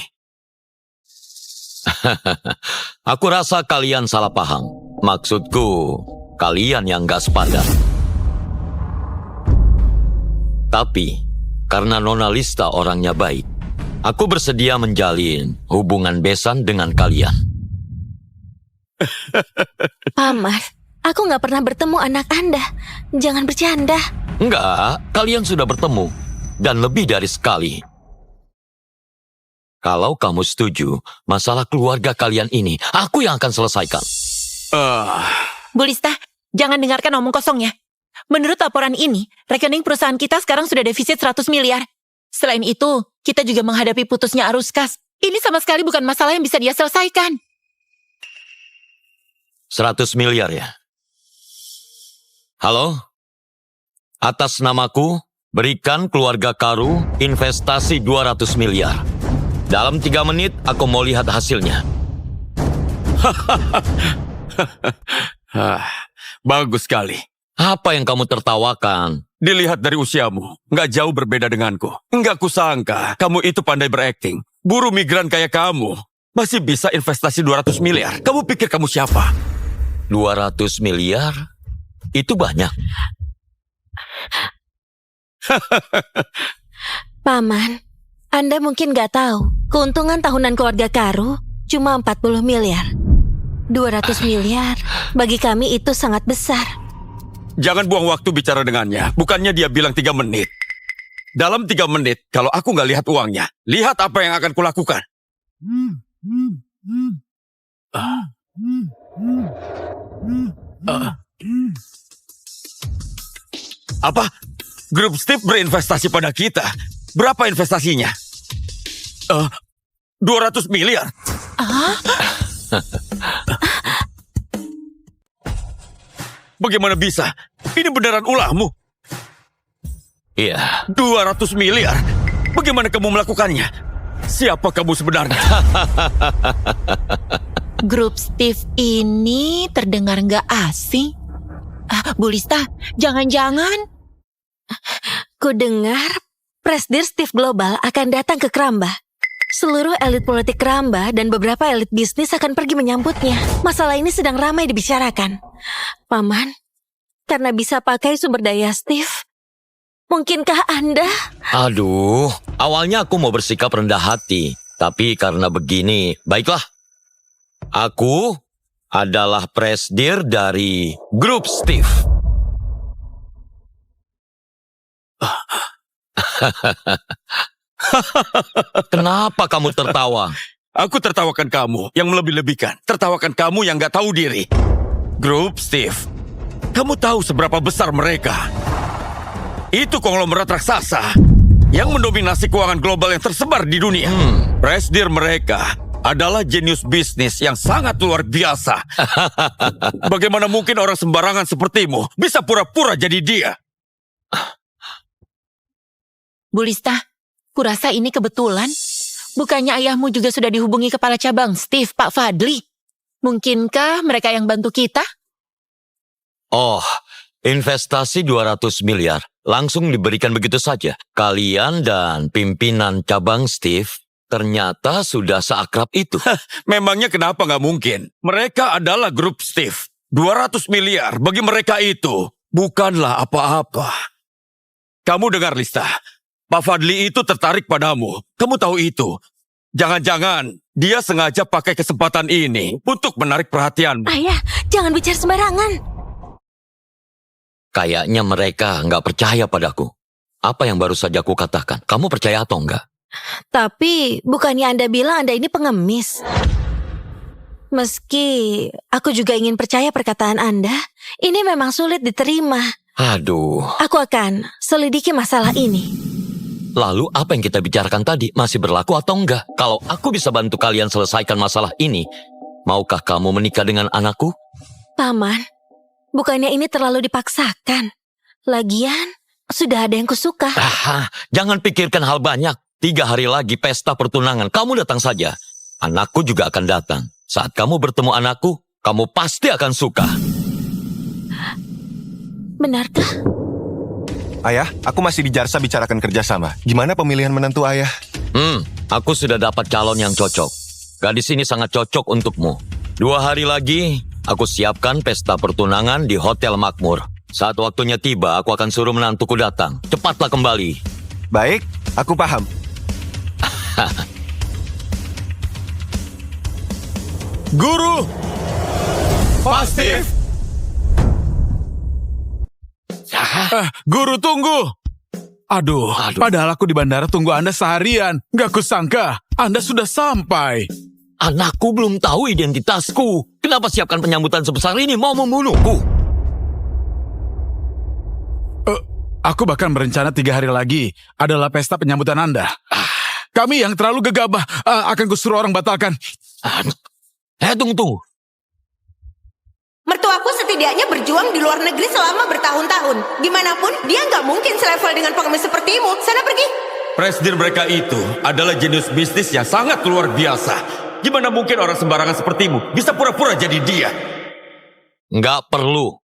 Aku rasa kalian salah paham. Maksudku, kalian yang gak sepadan. Tapi, karena Nona Lista orangnya baik, aku bersedia menjalin hubungan besan dengan kalian. Paman, aku nggak pernah bertemu anak Anda. Jangan bercanda. Enggak, kalian sudah bertemu. Dan lebih dari sekali. Kalau kamu setuju, masalah keluarga kalian ini, aku yang akan selesaikan. Bu Lista, jangan dengarkan omong kosongnya. Menurut laporan ini, rekening perusahaan kita sekarang sudah defisit 100 miliar. Selain itu, kita juga menghadapi putusnya arus kas. Ini sama sekali bukan masalah yang bisa dia selesaikan. 100 miliar ya? Halo? Atas namaku, berikan keluarga Karu investasi 200 miliar. Dalam 3 menit, aku mau lihat hasilnya. Bagus sekali. Apa yang kamu tertawakan? Dilihat dari usiamu, nggak jauh berbeda denganku. Nggak kusangka kamu itu pandai berakting. Buruh migran kayak kamu masih bisa investasi 200 miliar. Kamu pikir kamu siapa? 200 miliar? Itu banyak. Paman, Anda mungkin nggak tahu, keuntungan tahunan keluarga Karu cuma 40 miliar. 200 miliar, bagi kami itu sangat besar. Jangan buang waktu bicara dengannya. Bukannya dia bilang 3 menit. Dalam 3 menit, kalau aku nggak lihat uangnya, lihat apa yang akan kulakukan. Apa? Grup Steve berinvestasi pada kita. Berapa investasinya? 200 miliar. Bagaimana bisa? Ini beneran ulahmu. Iya. 200 miliar? Bagaimana kamu melakukannya? Siapa kamu sebenarnya? Grup Steve ini terdengar nggak asing. Bu Lista, jangan-jangan. Ku dengar Presdir Steve Global akan datang ke Krambah. Seluruh elit politik Krambah dan beberapa elit bisnis akan pergi menyambutnya. Masalah ini sedang ramai dibicarakan. Paman, karena bisa pakai sumber daya Steve, mungkinkah Anda? Aduh, awalnya aku mau bersikap rendah hati. Tapi karena begini, baiklah. Aku adalah presdir dari Grup Steve. Kenapa kamu tertawa? Aku tertawakan kamu yang melebih-lebihkan. Tertawakan kamu yang gak tahu diri. Grup Steve, kamu tahu seberapa besar mereka? Itu konglomerat raksasa yang mendominasi keuangan global yang tersebar di dunia. Presdir mereka adalah jenius bisnis yang sangat luar biasa. Bagaimana mungkin orang sembarangan sepertimu bisa pura-pura jadi dia? Bu Lista, kurasa ini kebetulan. Bukannya ayahmu juga sudah dihubungi kepala cabang Steve, Pak Fadli? Mungkinkah mereka yang bantu kita? Oh, investasi 200 miliar langsung diberikan begitu saja. Kalian dan pimpinan cabang Steve ternyata sudah seakrab itu. Memangnya kenapa nggak mungkin? Mereka adalah grup Steve. 200 miliar bagi mereka itu bukanlah apa-apa. Kamu dengar, Lista. Pak Fadli itu tertarik padamu. Kamu tahu itu. Jangan-jangan dia sengaja pakai kesempatan ini untuk menarik perhatianmu. Ayah, jangan bicara sembarangan. Kayaknya mereka nggak percaya padaku. Apa yang baru saja aku katakan? Kamu percaya atau enggak? Tapi bukannya Anda bilang Anda ini pengemis? Meski aku juga ingin percaya perkataan Anda, ini memang sulit diterima. Aduh. Aku akan selidiki masalah ini. Lalu apa yang kita bicarakan tadi masih berlaku atau enggak? Kalau aku bisa bantu kalian selesaikan masalah ini, maukah kamu menikah dengan anakku? Paman, bukannya ini terlalu dipaksakan. Lagian, sudah ada yang kusuka. Jangan pikirkan hal banyak. 3 hari lagi pesta pertunangan. Kamu datang saja. Anakku juga akan datang. Saat kamu bertemu anakku, kamu pasti akan suka. Benarkah? Ayah, aku masih di Jarsa bicarakan kerjasama. Gimana pemilihan menantu ayah? Aku sudah dapat calon yang cocok. Gadis ini sangat cocok untukmu. 2 hari lagi, aku siapkan pesta pertunangan di Hotel Makmur. Saat waktunya tiba, aku akan suruh menantuku datang. Cepatlah kembali. Baik, aku paham. Guru! Pak Steve! Guru, tunggu! Aduh, padahal aku di bandara tunggu Anda seharian. Gak kusangka, Anda sudah sampai. Anakku belum tahu identitasku. Kenapa siapkan penyambutan sebesar ini mau membunuhku? Aku bahkan berencana 3 hari lagi adalah pesta penyambutan Anda. Kami yang terlalu gegabah akan kusuruh orang batalkan. Tunggu. Mertuaku setidaknya berjuang di luar negeri selama bertahun-tahun. Gimanapun, dia nggak mungkin selevel dengan pengemis sepertimu. Sana pergi. Presidir mereka itu adalah jenius bisnis yang sangat luar biasa. Gimana mungkin orang sembarangan sepertimu bisa pura-pura jadi dia? Nggak perlu.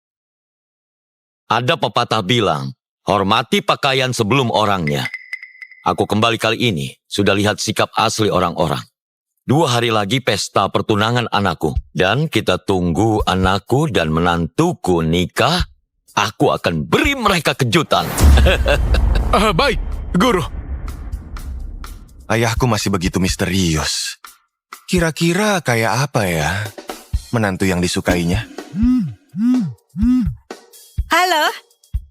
Ada pepatah bilang, hormati pakaian sebelum orangnya. Aku kembali kali ini sudah lihat sikap asli orang-orang. 2 hari lagi pesta pertunangan anakku. Dan kita tunggu anakku dan menantuku nikah. Aku akan beri mereka kejutan. Baik, Guru. Ayahku masih begitu misterius. Kira-kira kayak apa ya menantu yang disukainya? Halo,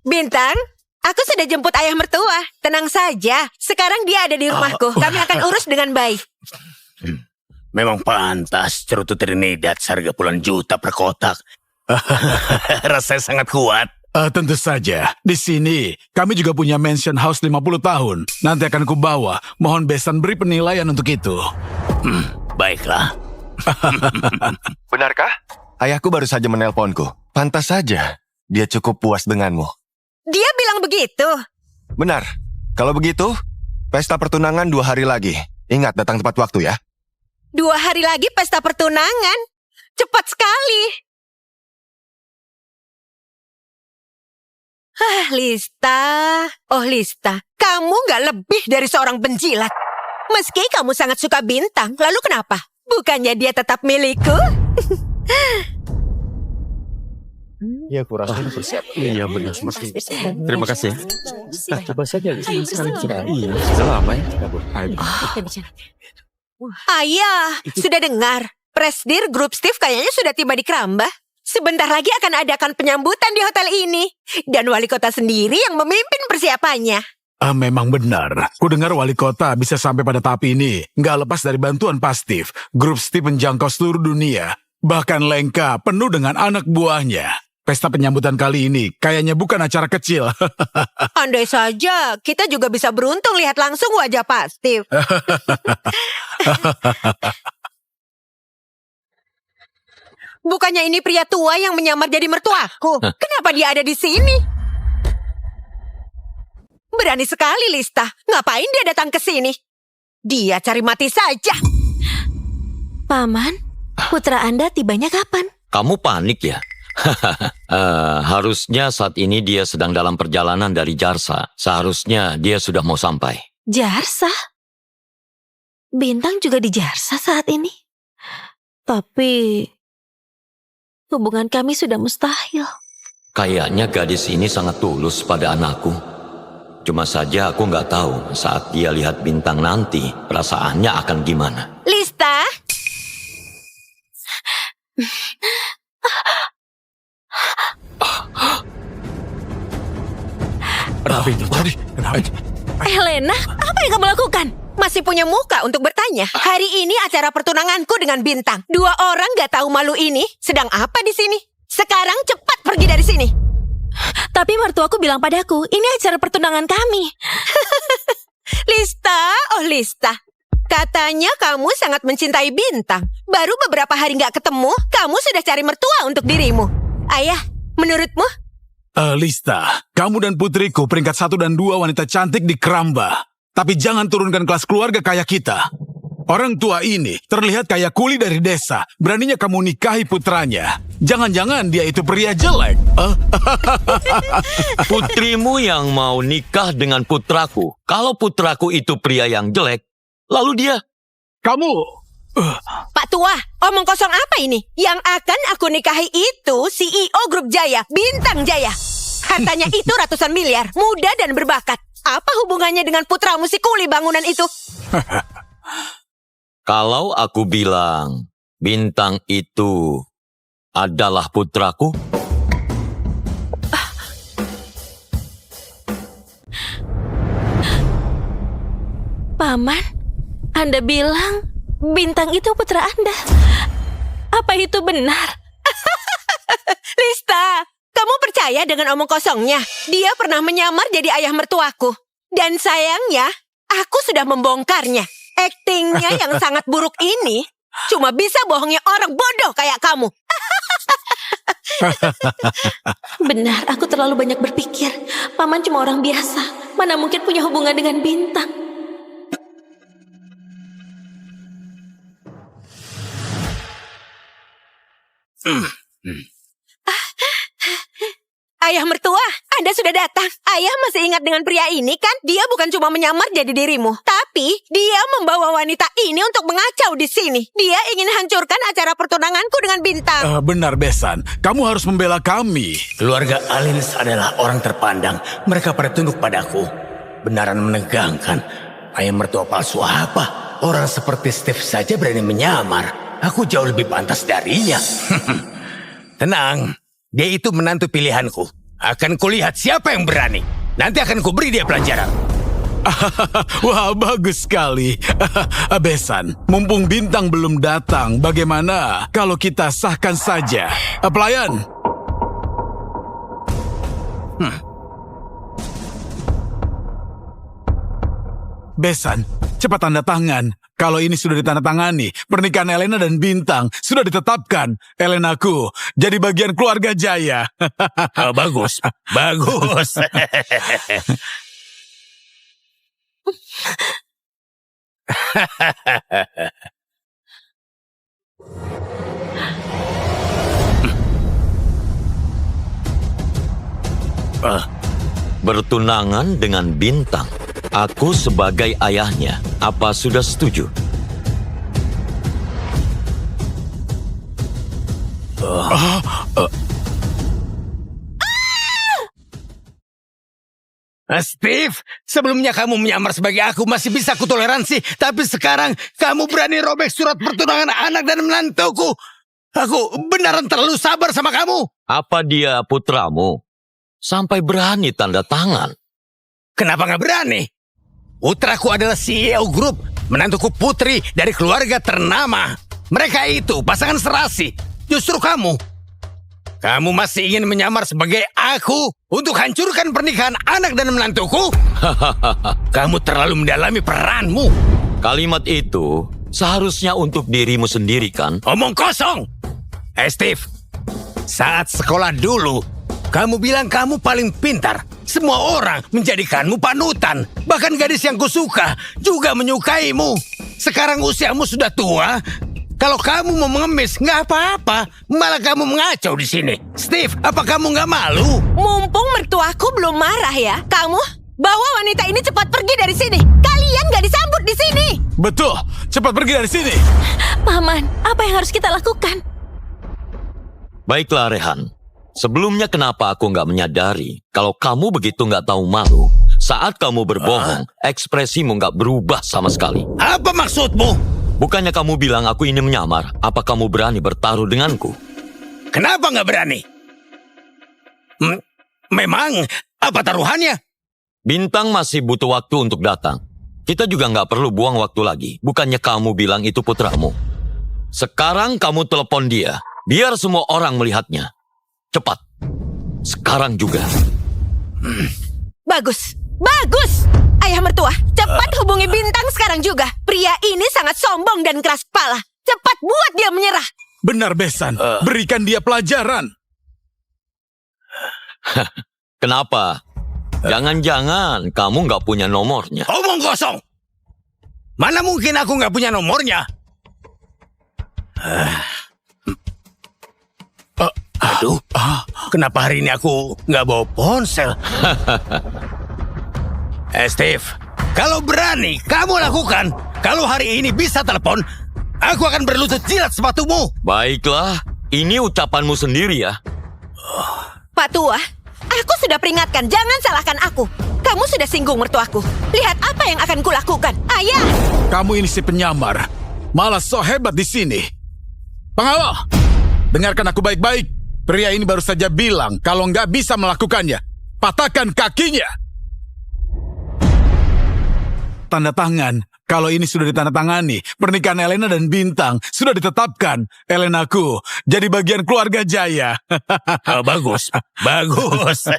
Bintang. Aku sudah jemput ayah mertua. Tenang saja, sekarang dia ada di rumahku. Kami akan urus dengan baik. Memang pantas cerutu Trinidad seharga puluhan juta per kotak. Rasanya sangat kuat. Tentu saja. Di sini, kami juga punya mansion house 50 tahun. Nanti akan kubawa. Mohon Besan beri penilaian untuk itu. Baiklah. Benarkah? Ayahku baru saja menelponku. Pantas saja. Dia cukup puas denganmu. Dia bilang begitu. Benar. Kalau begitu, pesta pertunangan 2 hari lagi. Ingat datang tepat waktu ya. 2 hari lagi pesta pertunangan. Cepat sekali. Lista. Oh, Lista. Kamu gak lebih dari seorang penjilat. Meski kamu sangat suka Bintang, lalu kenapa? Bukannya dia tetap milikku? Ya, kurasa bersiap. Iya, benar. Terima kasih. Coba saja. Iya, sudah lama ya. Ayah, sudah dengar. Presdir Grup Steve kayaknya sudah tiba di Krambah. Sebentar lagi akan adakan penyambutan di hotel ini. Dan wali kota sendiri yang memimpin persiapannya. Memang benar. Kudengar wali kota bisa sampai pada tahap ini. Nggak lepas dari bantuan Pak Steve. Grup Steve menjangkau seluruh dunia. Bahkan lengkap, penuh dengan anak buahnya. Pesta penyambutan kali ini kayaknya bukan acara kecil. Andai saja, kita juga bisa beruntung lihat langsung wajah Pak Steve. Bukannya ini pria tua yang menyamar jadi mertuaku. Kenapa dia ada di sini? Berani sekali, Lista. Ngapain dia datang ke sini? Dia cari mati saja. Paman, putra Anda tibanya kapan? Kamu panik ya? Harusnya saat ini dia sedang dalam perjalanan dari Jarsa. Seharusnya dia sudah mau sampai. Jarsa? Bintang juga di Jarsa saat ini. Tapi hubungan kami sudah mustahil. Kayaknya gadis ini sangat tulus pada anakku. Cuma saja aku nggak tahu saat dia lihat Bintang nanti perasaannya akan gimana. Lista? Helena, apa yang kamu lakukan? Masih punya muka untuk bertanya. Hari ini acara pertunanganku dengan Bintang. 2 orang gak tahu malu ini sedang apa di sini. Sekarang cepat pergi dari sini. Tapi mertuaku bilang padaku, ini acara pertunangan kami. Lista, oh Lista. Katanya kamu sangat mencintai Bintang. Baru beberapa hari gak ketemu, kamu sudah cari mertua untuk dirimu. Ayah, menurutmu? Lista, kamu dan putriku peringkat 1 dan 2 wanita cantik di Krambah. Tapi jangan turunkan kelas keluarga kayak kita. Orang tua ini terlihat kayak kuli dari desa. Beraninya kamu nikahi putranya. Jangan-jangan dia itu pria jelek. Putrimu yang mau nikah dengan putraku. Kalau putraku itu pria yang jelek, lalu dia... Kamu... Pak Tua, omong kosong apa ini? Yang akan aku nikahi itu CEO Grup Jaya, Bintang Jaya. Hartanya itu ratusan miliar, muda dan berbakat. Apa hubungannya dengan putramu si kuli bangunan itu? Kalau aku bilang Bintang itu adalah putraku, Paman, Anda bilang Bintang itu putra Anda. Apa itu benar? Lista, kamu percaya dengan omong kosongnya? Dia pernah menyamar jadi ayah mertuaku. Dan sayangnya, aku sudah membongkarnya. Aktingnya yang sangat buruk ini cuma bisa bohongnya orang bodoh kayak kamu. Benar, aku terlalu banyak berpikir. Paman cuma orang biasa. Mana mungkin punya hubungan dengan Bintang? Ayah mertua, Anda sudah datang. Ayah masih ingat dengan pria ini kan? Dia bukan cuma menyamar jadi dirimu, tapi dia membawa wanita ini untuk mengacau di sini. Dia ingin hancurkan acara pertunanganku dengan Bintang. Benar, Besan. Kamu harus membela kami. Keluarga Alins adalah orang terpandang. Mereka pada tunduk padaku. Benaran menegangkan. Ayah mertua palsu apa? Orang seperti Steve saja berani menyamar. Aku jauh lebih pantas darinya. Tenang. Dia itu menantu pilihanku. Akan kulihat siapa yang berani. Nanti akan kuberi dia pelajaran. Wah, bagus sekali. Besan, mumpung Bintang belum datang, bagaimana kalau kita sahkan saja? Pelayan. Besan, cepat tanda tangan. Kalau ini sudah ditandatangani, pernikahan Elena dan Bintang sudah ditetapkan. Elenaku jadi bagian keluarga Jaya. Bagus, bagus. bertunangan dengan Bintang. Aku sebagai ayahnya, apa sudah setuju? Steve, sebelumnya kamu menyamar sebagai aku masih bisa kutoleransi, tapi sekarang kamu berani robek surat pertunangan anak dan menantuku. Aku benaran terlalu sabar sama kamu. Apa dia putramu? Sampai berani tanda tangan. Kenapa nggak berani? Putraku adalah CEO grup, menantuku putri dari keluarga ternama. Mereka itu pasangan serasi. Justru kamu masih ingin menyamar sebagai aku untuk hancurkan pernikahan anak dan menantuku? Kamu terlalu mendalami peranmu. Kalimat itu seharusnya untuk dirimu sendiri kan? Omong kosong. Steve, saat sekolah dulu, kamu bilang kamu paling pintar. Semua orang menjadikanmu panutan. Bahkan gadis yang kusuka juga menyukaimu. Sekarang usiamu sudah tua. Kalau kamu mau mengemis, nggak apa-apa. Malah kamu mengacau di sini. Steve, apa kamu nggak malu? Mumpung mertuaku belum marah ya, kamu bawa wanita ini cepat pergi dari sini. Kalian nggak disambut di sini. Betul, cepat pergi dari sini. Paman, apa yang harus kita lakukan? Baiklah Rehan, sebelumnya kenapa aku nggak menyadari kalau kamu begitu nggak tahu malu? Saat kamu berbohong, ekspresimu nggak berubah sama sekali. Apa maksudmu? Bukannya kamu bilang aku ini menyamar, apa kamu berani bertaruh denganku? Kenapa nggak berani? Memang, apa taruhannya? Bintang masih butuh waktu untuk datang. Kita juga nggak perlu buang waktu lagi. Bukannya kamu bilang itu putramu. Sekarang kamu telepon dia. Biar semua orang melihatnya. Cepat. Sekarang juga. Bagus, bagus. Ayah mertua, cepat hubungi Bintang sekarang juga. Pria ini sangat sombong dan keras kepala. Cepat buat dia menyerah. Benar, Besan. Berikan dia pelajaran. Kenapa? Jangan-jangan kamu nggak punya nomornya. Omong kosong. Mana mungkin aku nggak punya nomornya? Aduh, kenapa hari ini aku nggak bawa ponsel? Steve, kalau berani kamu lakukan. Kalau hari ini bisa telepon, aku akan berlutut jilat sepatumu. Baiklah, ini ucapanmu sendiri ya. Pak Tua, Aku sudah peringatkan, jangan salahkan aku. Kamu sudah singgung mertuaku. Lihat apa yang akan kulakukan. Ayah! Kamu ini si penyamar. Malah so hebat di sini. Pengawal, dengarkan aku baik-baik. Pria ini baru saja bilang kalau nggak bisa melakukannya, patahkan kakinya. Tanda tangan. Kalau ini sudah ditandatangani, pernikahan Elena dan Bintang sudah ditetapkan. Elenaku jadi bagian keluarga Jaya. Bagus, bagus.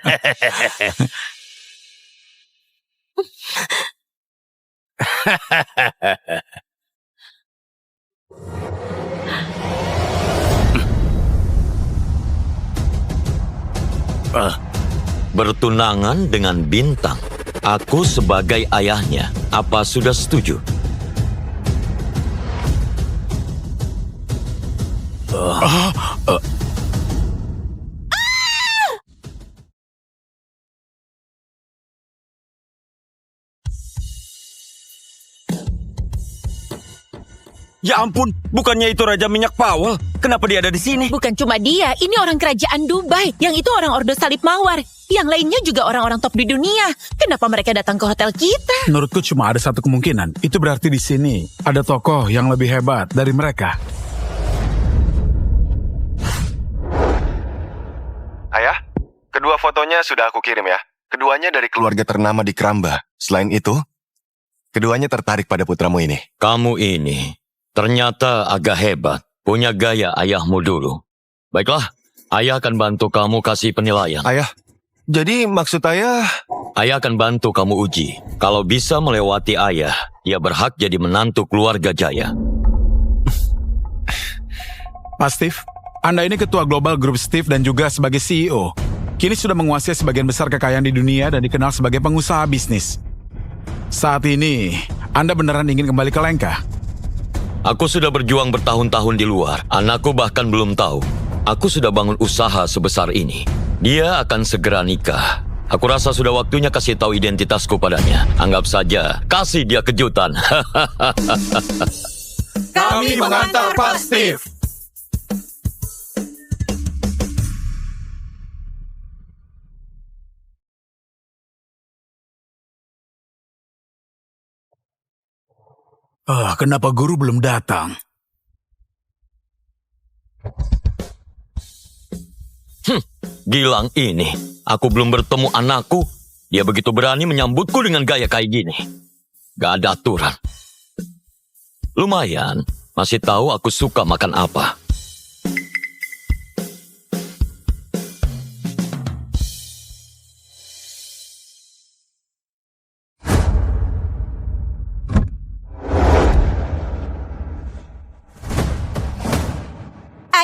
Bertunangan dengan Bintang. Aku sebagai ayahnya. Apa sudah setuju? Ya ampun, bukannya itu Raja Minyak Powell? Kenapa dia ada di sini? Bukan cuma dia, ini orang kerajaan Dubai. Yang itu orang Ordo Salib Mawar. Yang lainnya juga orang-orang top di dunia. Kenapa mereka datang ke hotel kita? Menurutku cuma ada satu kemungkinan. Itu berarti di sini ada tokoh yang lebih hebat dari mereka. Ayah, kedua fotonya sudah aku kirim ya. Keduanya dari keluarga ternama di Kramba. Selain itu, keduanya tertarik pada putramu ini. Kamu ini ternyata agak hebat. Punya gaya ayahmu dulu. Baiklah, ayah akan bantu kamu kasih penilaian. Ayah, jadi maksud ayah... Ayah akan bantu kamu uji. Kalau bisa melewati ayah, ia berhak jadi menantu keluarga Jaya. Pak Steve, Anda ini ketua global grup Steve dan juga sebagai CEO. Kini sudah menguasai sebagian besar kekayaan di dunia dan dikenal sebagai pengusaha bisnis. Saat ini, Anda beneran ingin kembali ke Lenka? Aku sudah berjuang bertahun-tahun di luar. Anakku bahkan belum tahu. Aku sudah bangun usaha sebesar ini. Dia akan segera nikah. Aku rasa sudah waktunya kasih tahu identitasku padanya. Anggap saja kasih dia kejutan. Kami mengantar Pak Steve. Kenapa guru belum datang? Gilang ini. Aku belum bertemu anakku. Dia begitu berani menyambutku dengan gaya kayak gini. Gak ada aturan. Lumayan. Masih tahu aku suka makan apa.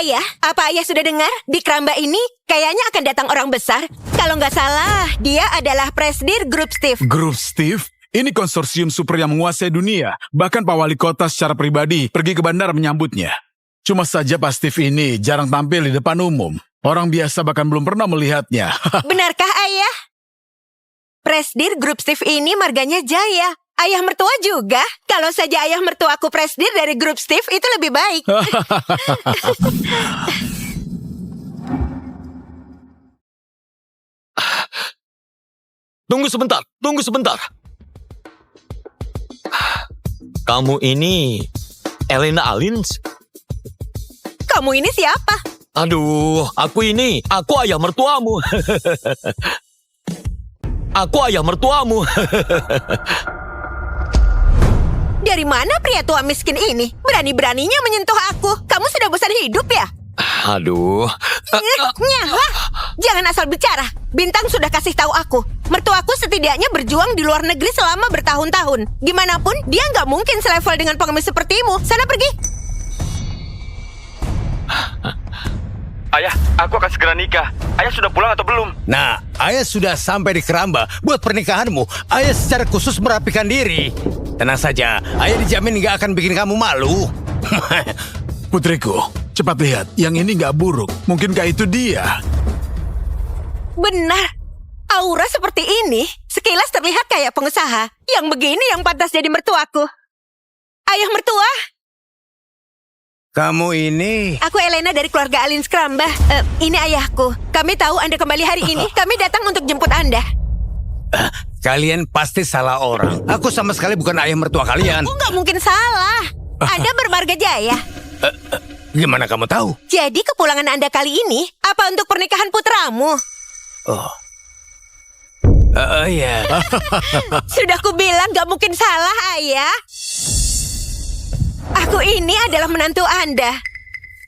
Ayah, apa ayah sudah dengar? Di Kramba ini kayaknya akan datang orang besar. Kalau nggak salah, dia adalah Presdir Grup Steve. Grup Steve? Ini konsorsium super yang menguasai dunia. Bahkan Pak Wali Kota secara pribadi pergi ke bandara menyambutnya. Cuma saja Pak Steve ini jarang tampil di depan umum. Orang biasa bahkan belum pernah melihatnya. Benarkah ayah? Presdir Grup Steve ini marganya Jaya. Ayah mertua juga. Kalau saja ayah mertuaku presdir dari Grup Steve, itu lebih baik. Tunggu sebentar. Kamu ini Elena Alins? Kamu ini siapa? Aduh, aku ayah mertuamu. Aku ayah mertuamu. Dari mana pria tua miskin ini? Berani-beraninya menyentuh aku. Kamu sudah bosan hidup ya? Aduh. Wah, jangan asal bicara. Bintang sudah kasih tahu aku. Mertuaku setidaknya berjuang di luar negeri selama bertahun-tahun. Gimana pun, dia nggak mungkin selevel dengan pengemis sepertimu. Sana pergi. Ayah, aku akan segera nikah. Ayah sudah pulang atau belum? Nah, ayah sudah sampai di Kramba buat pernikahanmu. Ayah secara khusus merapikan diri. Tenang saja, ayah dijamin nggak akan bikin kamu malu. Putriku, cepat lihat. Yang ini nggak buruk. Mungkinkah itu dia? Benar. Aura seperti ini, sekilas terlihat kayak pengusaha. Yang begini yang pantas jadi mertuaku. Ayah mertua, Kamu ini... Aku Elena dari keluarga Alin Skrambah. Ini ayahku. Kami tahu Anda kembali hari ini. Kami datang untuk jemput Anda. Kalian pasti salah orang. Aku sama sekali bukan ayah mertua kalian. Oh, nggak mungkin salah. Anda bermarga jaya. Gimana kamu tahu? Jadi kepulangan Anda kali ini apa untuk pernikahan putramu? Oh ya. Sudah kubilang nggak mungkin salah, ayah. Aku ini adalah menantu Anda.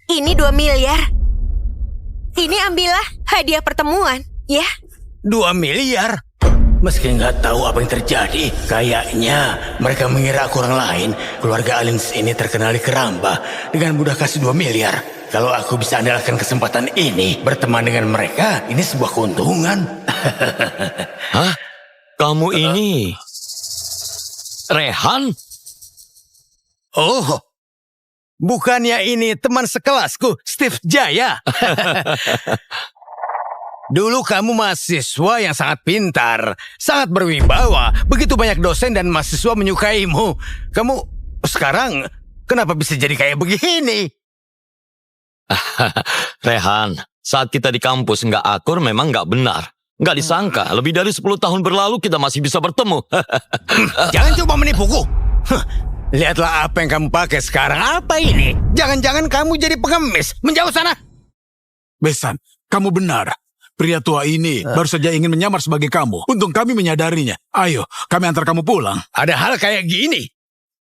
Ini 2 miliar. Ini ambillah hadiah pertemuan, ya. 2 miliar? Meski nggak tahu apa yang terjadi, kayaknya mereka mengira aku orang lain. Keluarga Alins ini terkenal di Keramba. Dengan mudah kasih 2 miliar. Kalau aku bisa andalkan kesempatan ini, berteman dengan mereka, ini sebuah keuntungan. Hah? Kamu ini... Rehan? Oh, bukannya ini teman sekelasku, Steve Jaya. Dulu kamu mahasiswa yang sangat pintar, sangat berwibawa. Begitu banyak dosen dan mahasiswa menyukaimu. Kamu sekarang kenapa bisa jadi kayak begini? Rehan, saat kita di kampus nggak akur memang nggak benar. Nggak disangka, lebih dari 10 tahun berlalu kita masih bisa bertemu. Jangan coba menipuku. Lihatlah apa yang kamu pakai sekarang. Apa ini? Jangan-jangan kamu jadi pengemis. Menjauh sana. Besan, kamu benar. Pria tua ini baru saja ingin menyamar sebagai kamu. Untung kami menyadarinya. Ayo, kami antar kamu pulang. Ada hal kayak gini.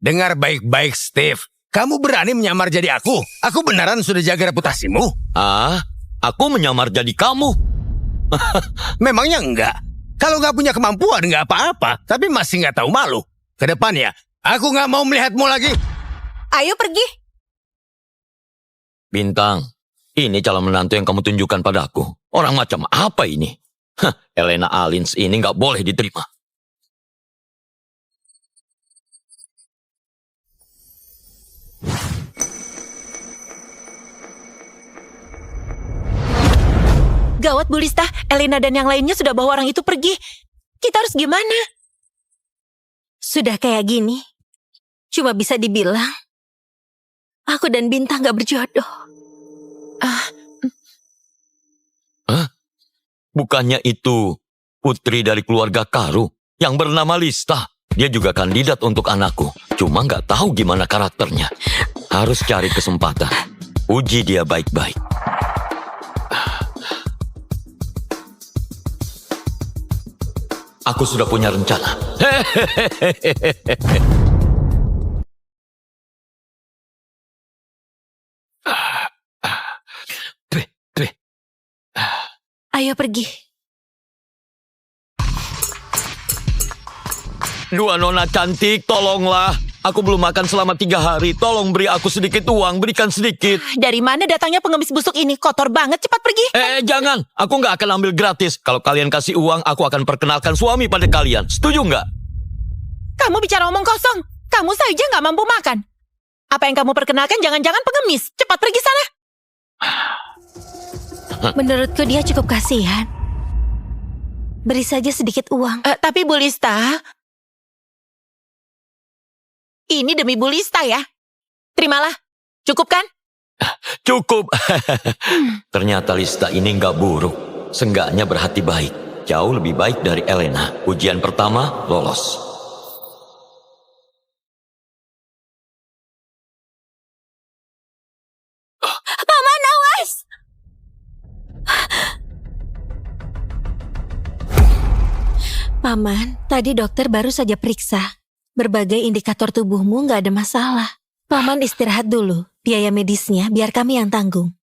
Dengar baik-baik, Steve. Kamu berani menyamar jadi aku? Aku beneran sudah jaga reputasimu. Aku menyamar jadi kamu. Memangnya enggak? Kalau nggak punya kemampuan nggak apa-apa. Tapi masih nggak tahu malu. Kedepannya, aku nggak mau melihatmu lagi. Ayo pergi. Bintang, ini calon menantu yang kamu tunjukkan padaku. Orang macam apa ini? Elena Alins ini nggak boleh diterima. Gawat Bu Lista, Elena dan yang lainnya sudah bawa orang itu pergi. Kita harus gimana? Sudah kayak gini, cuma bisa dibilang aku dan Bintang gak berjodoh. Bukannya itu putri dari keluarga Karu yang bernama Lista. Dia juga kandidat untuk anakku. Cuma nggak tahu gimana karakternya. Harus cari kesempatan. Uji dia baik-baik. Aku sudah punya rencana. Ayo pergi. Dua nona cantik, tolonglah. Aku belum makan selama 3 hari. Tolong beri aku sedikit uang, berikan sedikit. Dari mana datangnya pengemis busuk ini? Kotor banget, cepat pergi. Jangan. Aku nggak akan ambil gratis. Kalau kalian kasih uang, aku akan perkenalkan suami pada kalian. Setuju nggak? Kamu bicara omong kosong. Kamu saja nggak mampu makan. Apa yang kamu perkenalkan jangan-jangan pengemis. Cepat pergi sana. Menurutku dia cukup kasihan. Beri saja sedikit uang. Tapi Bu Lista, ini demi Bu Lista ya. Terimalah. Cukup kan? Cukup. Ternyata Lista ini nggak buruk. Seenggaknya berhati baik. Jauh lebih baik dari Elena. Ujian pertama, lolos. Paman, awas! Paman, tadi dokter baru saja periksa. Berbagai indikator tubuhmu nggak ada masalah. Paman istirahat dulu. Biaya medisnya biar kami yang tanggung.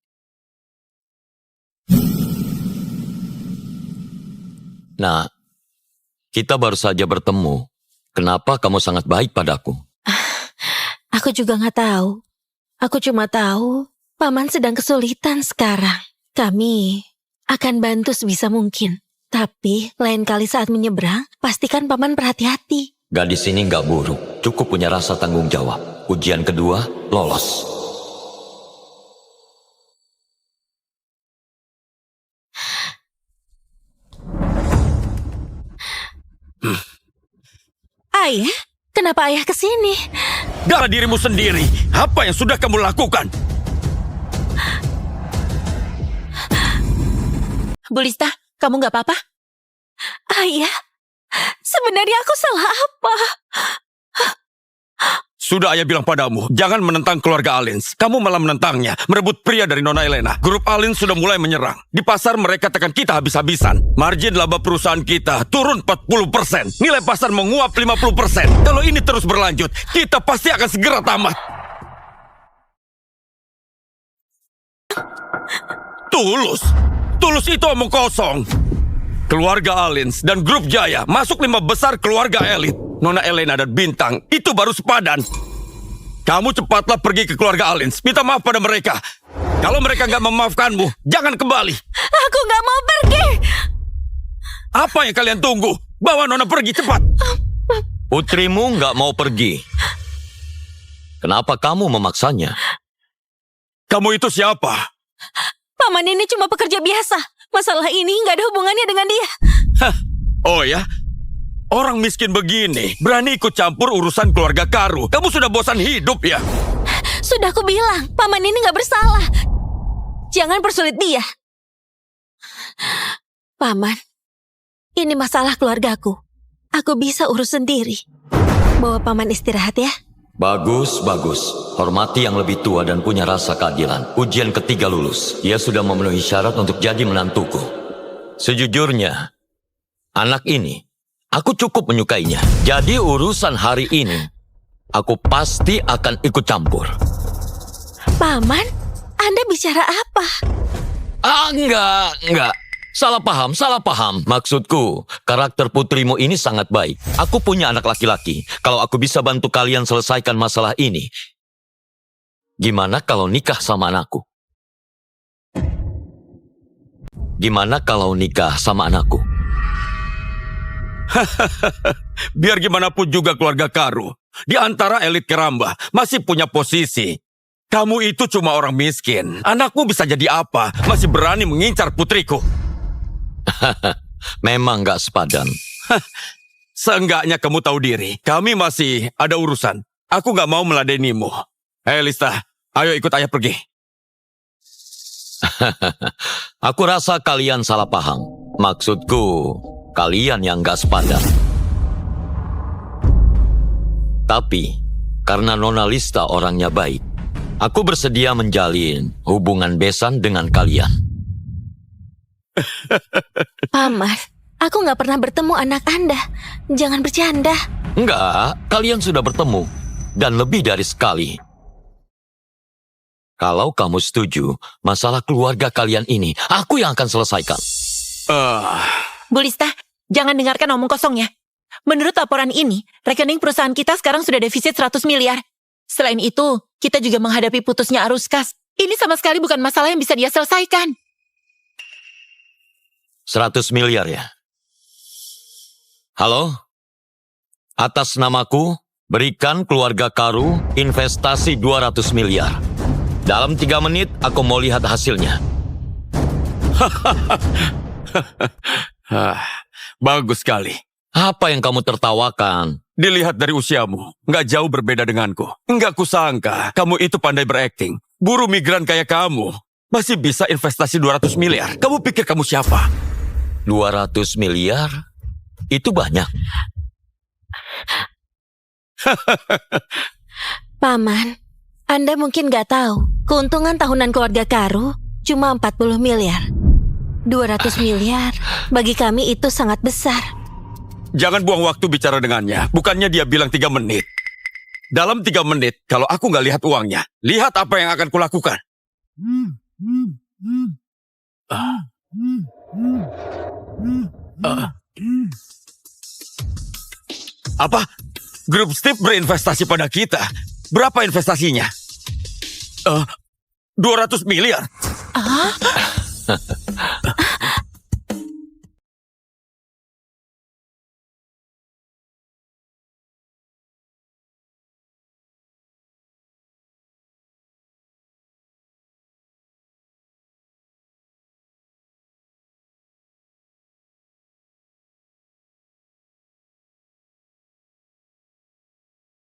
Nah, kita baru saja bertemu. Kenapa kamu sangat baik padaku? Aku juga nggak tahu. Aku cuma tahu Paman sedang kesulitan sekarang. Kami akan bantu sebisa mungkin. Tapi lain kali saat menyeberang, pastikan Paman berhati-hati. Gadis ini nggak buruk. Cukup punya rasa tanggung jawab. Ujian kedua, lolos. Ayah? Kenapa ayah kesini? Darah dirimu sendiri. Apa yang sudah kamu lakukan? Bu Lista, kamu nggak apa-apa? Ayah, sebenarnya aku salah apa? Sudah ayah bilang padamu, jangan menentang keluarga Alins. Kamu malah menentangnya, merebut pria dari Nona Elena. Grup Alins sudah mulai menyerang. Di pasar mereka tekan kita habis-habisan. Margin laba perusahaan kita turun 40%. Nilai pasar menguap 50%. Kalau ini terus berlanjut, kita pasti akan segera tamat. Tulus itu omong kosong. Keluarga Alins dan grup Jaya masuk 5 besar keluarga elit. Nona Elena dan Bintang itu baru sepadan. Kamu cepatlah pergi ke keluarga Alins. Minta maaf pada mereka. Kalau mereka nggak memaafkanmu, jangan kembali. Aku nggak mau pergi. Apa yang kalian tunggu? Bawa Nona pergi cepat. Putrimu nggak mau pergi. Kenapa kamu memaksanya? Kamu itu siapa? Paman ini cuma pekerja biasa. Masalah ini nggak ada hubungannya dengan dia. Hah, oh ya? Orang miskin begini berani ikut campur urusan keluarga Karu. Kamu sudah bosan hidup ya? Sudah aku bilang, paman ini nggak bersalah. Jangan persulit dia. Paman, ini masalah keluargaku. Aku bisa urus sendiri. Bawa paman istirahat ya. Bagus. Hormati yang lebih tua dan punya rasa keadilan. Ujian ketiga lulus. Dia sudah memenuhi syarat untuk jadi menantuku. Sejujurnya, anak ini, aku cukup menyukainya. Jadi urusan hari ini, aku pasti akan ikut campur. Paman, Anda bicara apa? Enggak. Salah paham. Maksudku, karakter putrimu ini sangat baik. Aku punya anak laki-laki. Kalau aku bisa bantu kalian selesaikan masalah ini, gimana kalau nikah sama anakku? Biar gimana pun juga keluarga Karu, di antara elit Keramba masih punya posisi. Kamu itu cuma orang miskin. Anakmu bisa jadi apa? Masih berani mengincar putriku. Memang gak sepadan. Seenggaknya kamu tahu diri. Kami masih ada urusan. Aku gak mau meladenimu. Hei Lista, ayo ikut ayah pergi. Aku rasa kalian salah paham. Maksudku, kalian yang gak sepadan. Tapi, karena Nona Lista orangnya baik, aku bersedia menjalin hubungan besan dengan kalian. Paman, aku nggak pernah bertemu anak Anda. Jangan bercanda. Enggak, kalian sudah bertemu. Dan lebih dari sekali. Kalau kamu setuju, masalah keluarga kalian ini, aku yang akan selesaikan. Bu Lista, jangan dengarkan omong kosongnya. Menurut laporan ini, rekening perusahaan kita sekarang sudah defisit 100 miliar. Selain itu, kita juga menghadapi putusnya arus kas. Ini sama sekali bukan masalah yang bisa dia selesaikan. 100 miliar ya? Halo? Atas namaku, berikan keluarga Karu investasi 200 miliar. Dalam 3 menit, aku mau lihat hasilnya. Bagus sekali. Apa yang kamu tertawakan? Dilihat dari usiamu, nggak jauh berbeda denganku. Nggak kusangka, kamu itu pandai berakting. Buruh migran kayak kamu, masih bisa investasi 200 miliar. Kamu pikir kamu siapa? 200 miliar? Itu banyak. Paman, Anda mungkin nggak tahu, keuntungan tahunan keluarga Karu cuma 40 miliar. 200 miliar, bagi kami itu sangat besar. Jangan buang waktu bicara dengannya. Bukannya dia bilang 3 menit. Dalam 3 menit, kalau aku nggak lihat uangnya, lihat apa yang akan kulakukan. Apa? Grup Steve berinvestasi pada kita. Berapa investasinya? 200 miliar.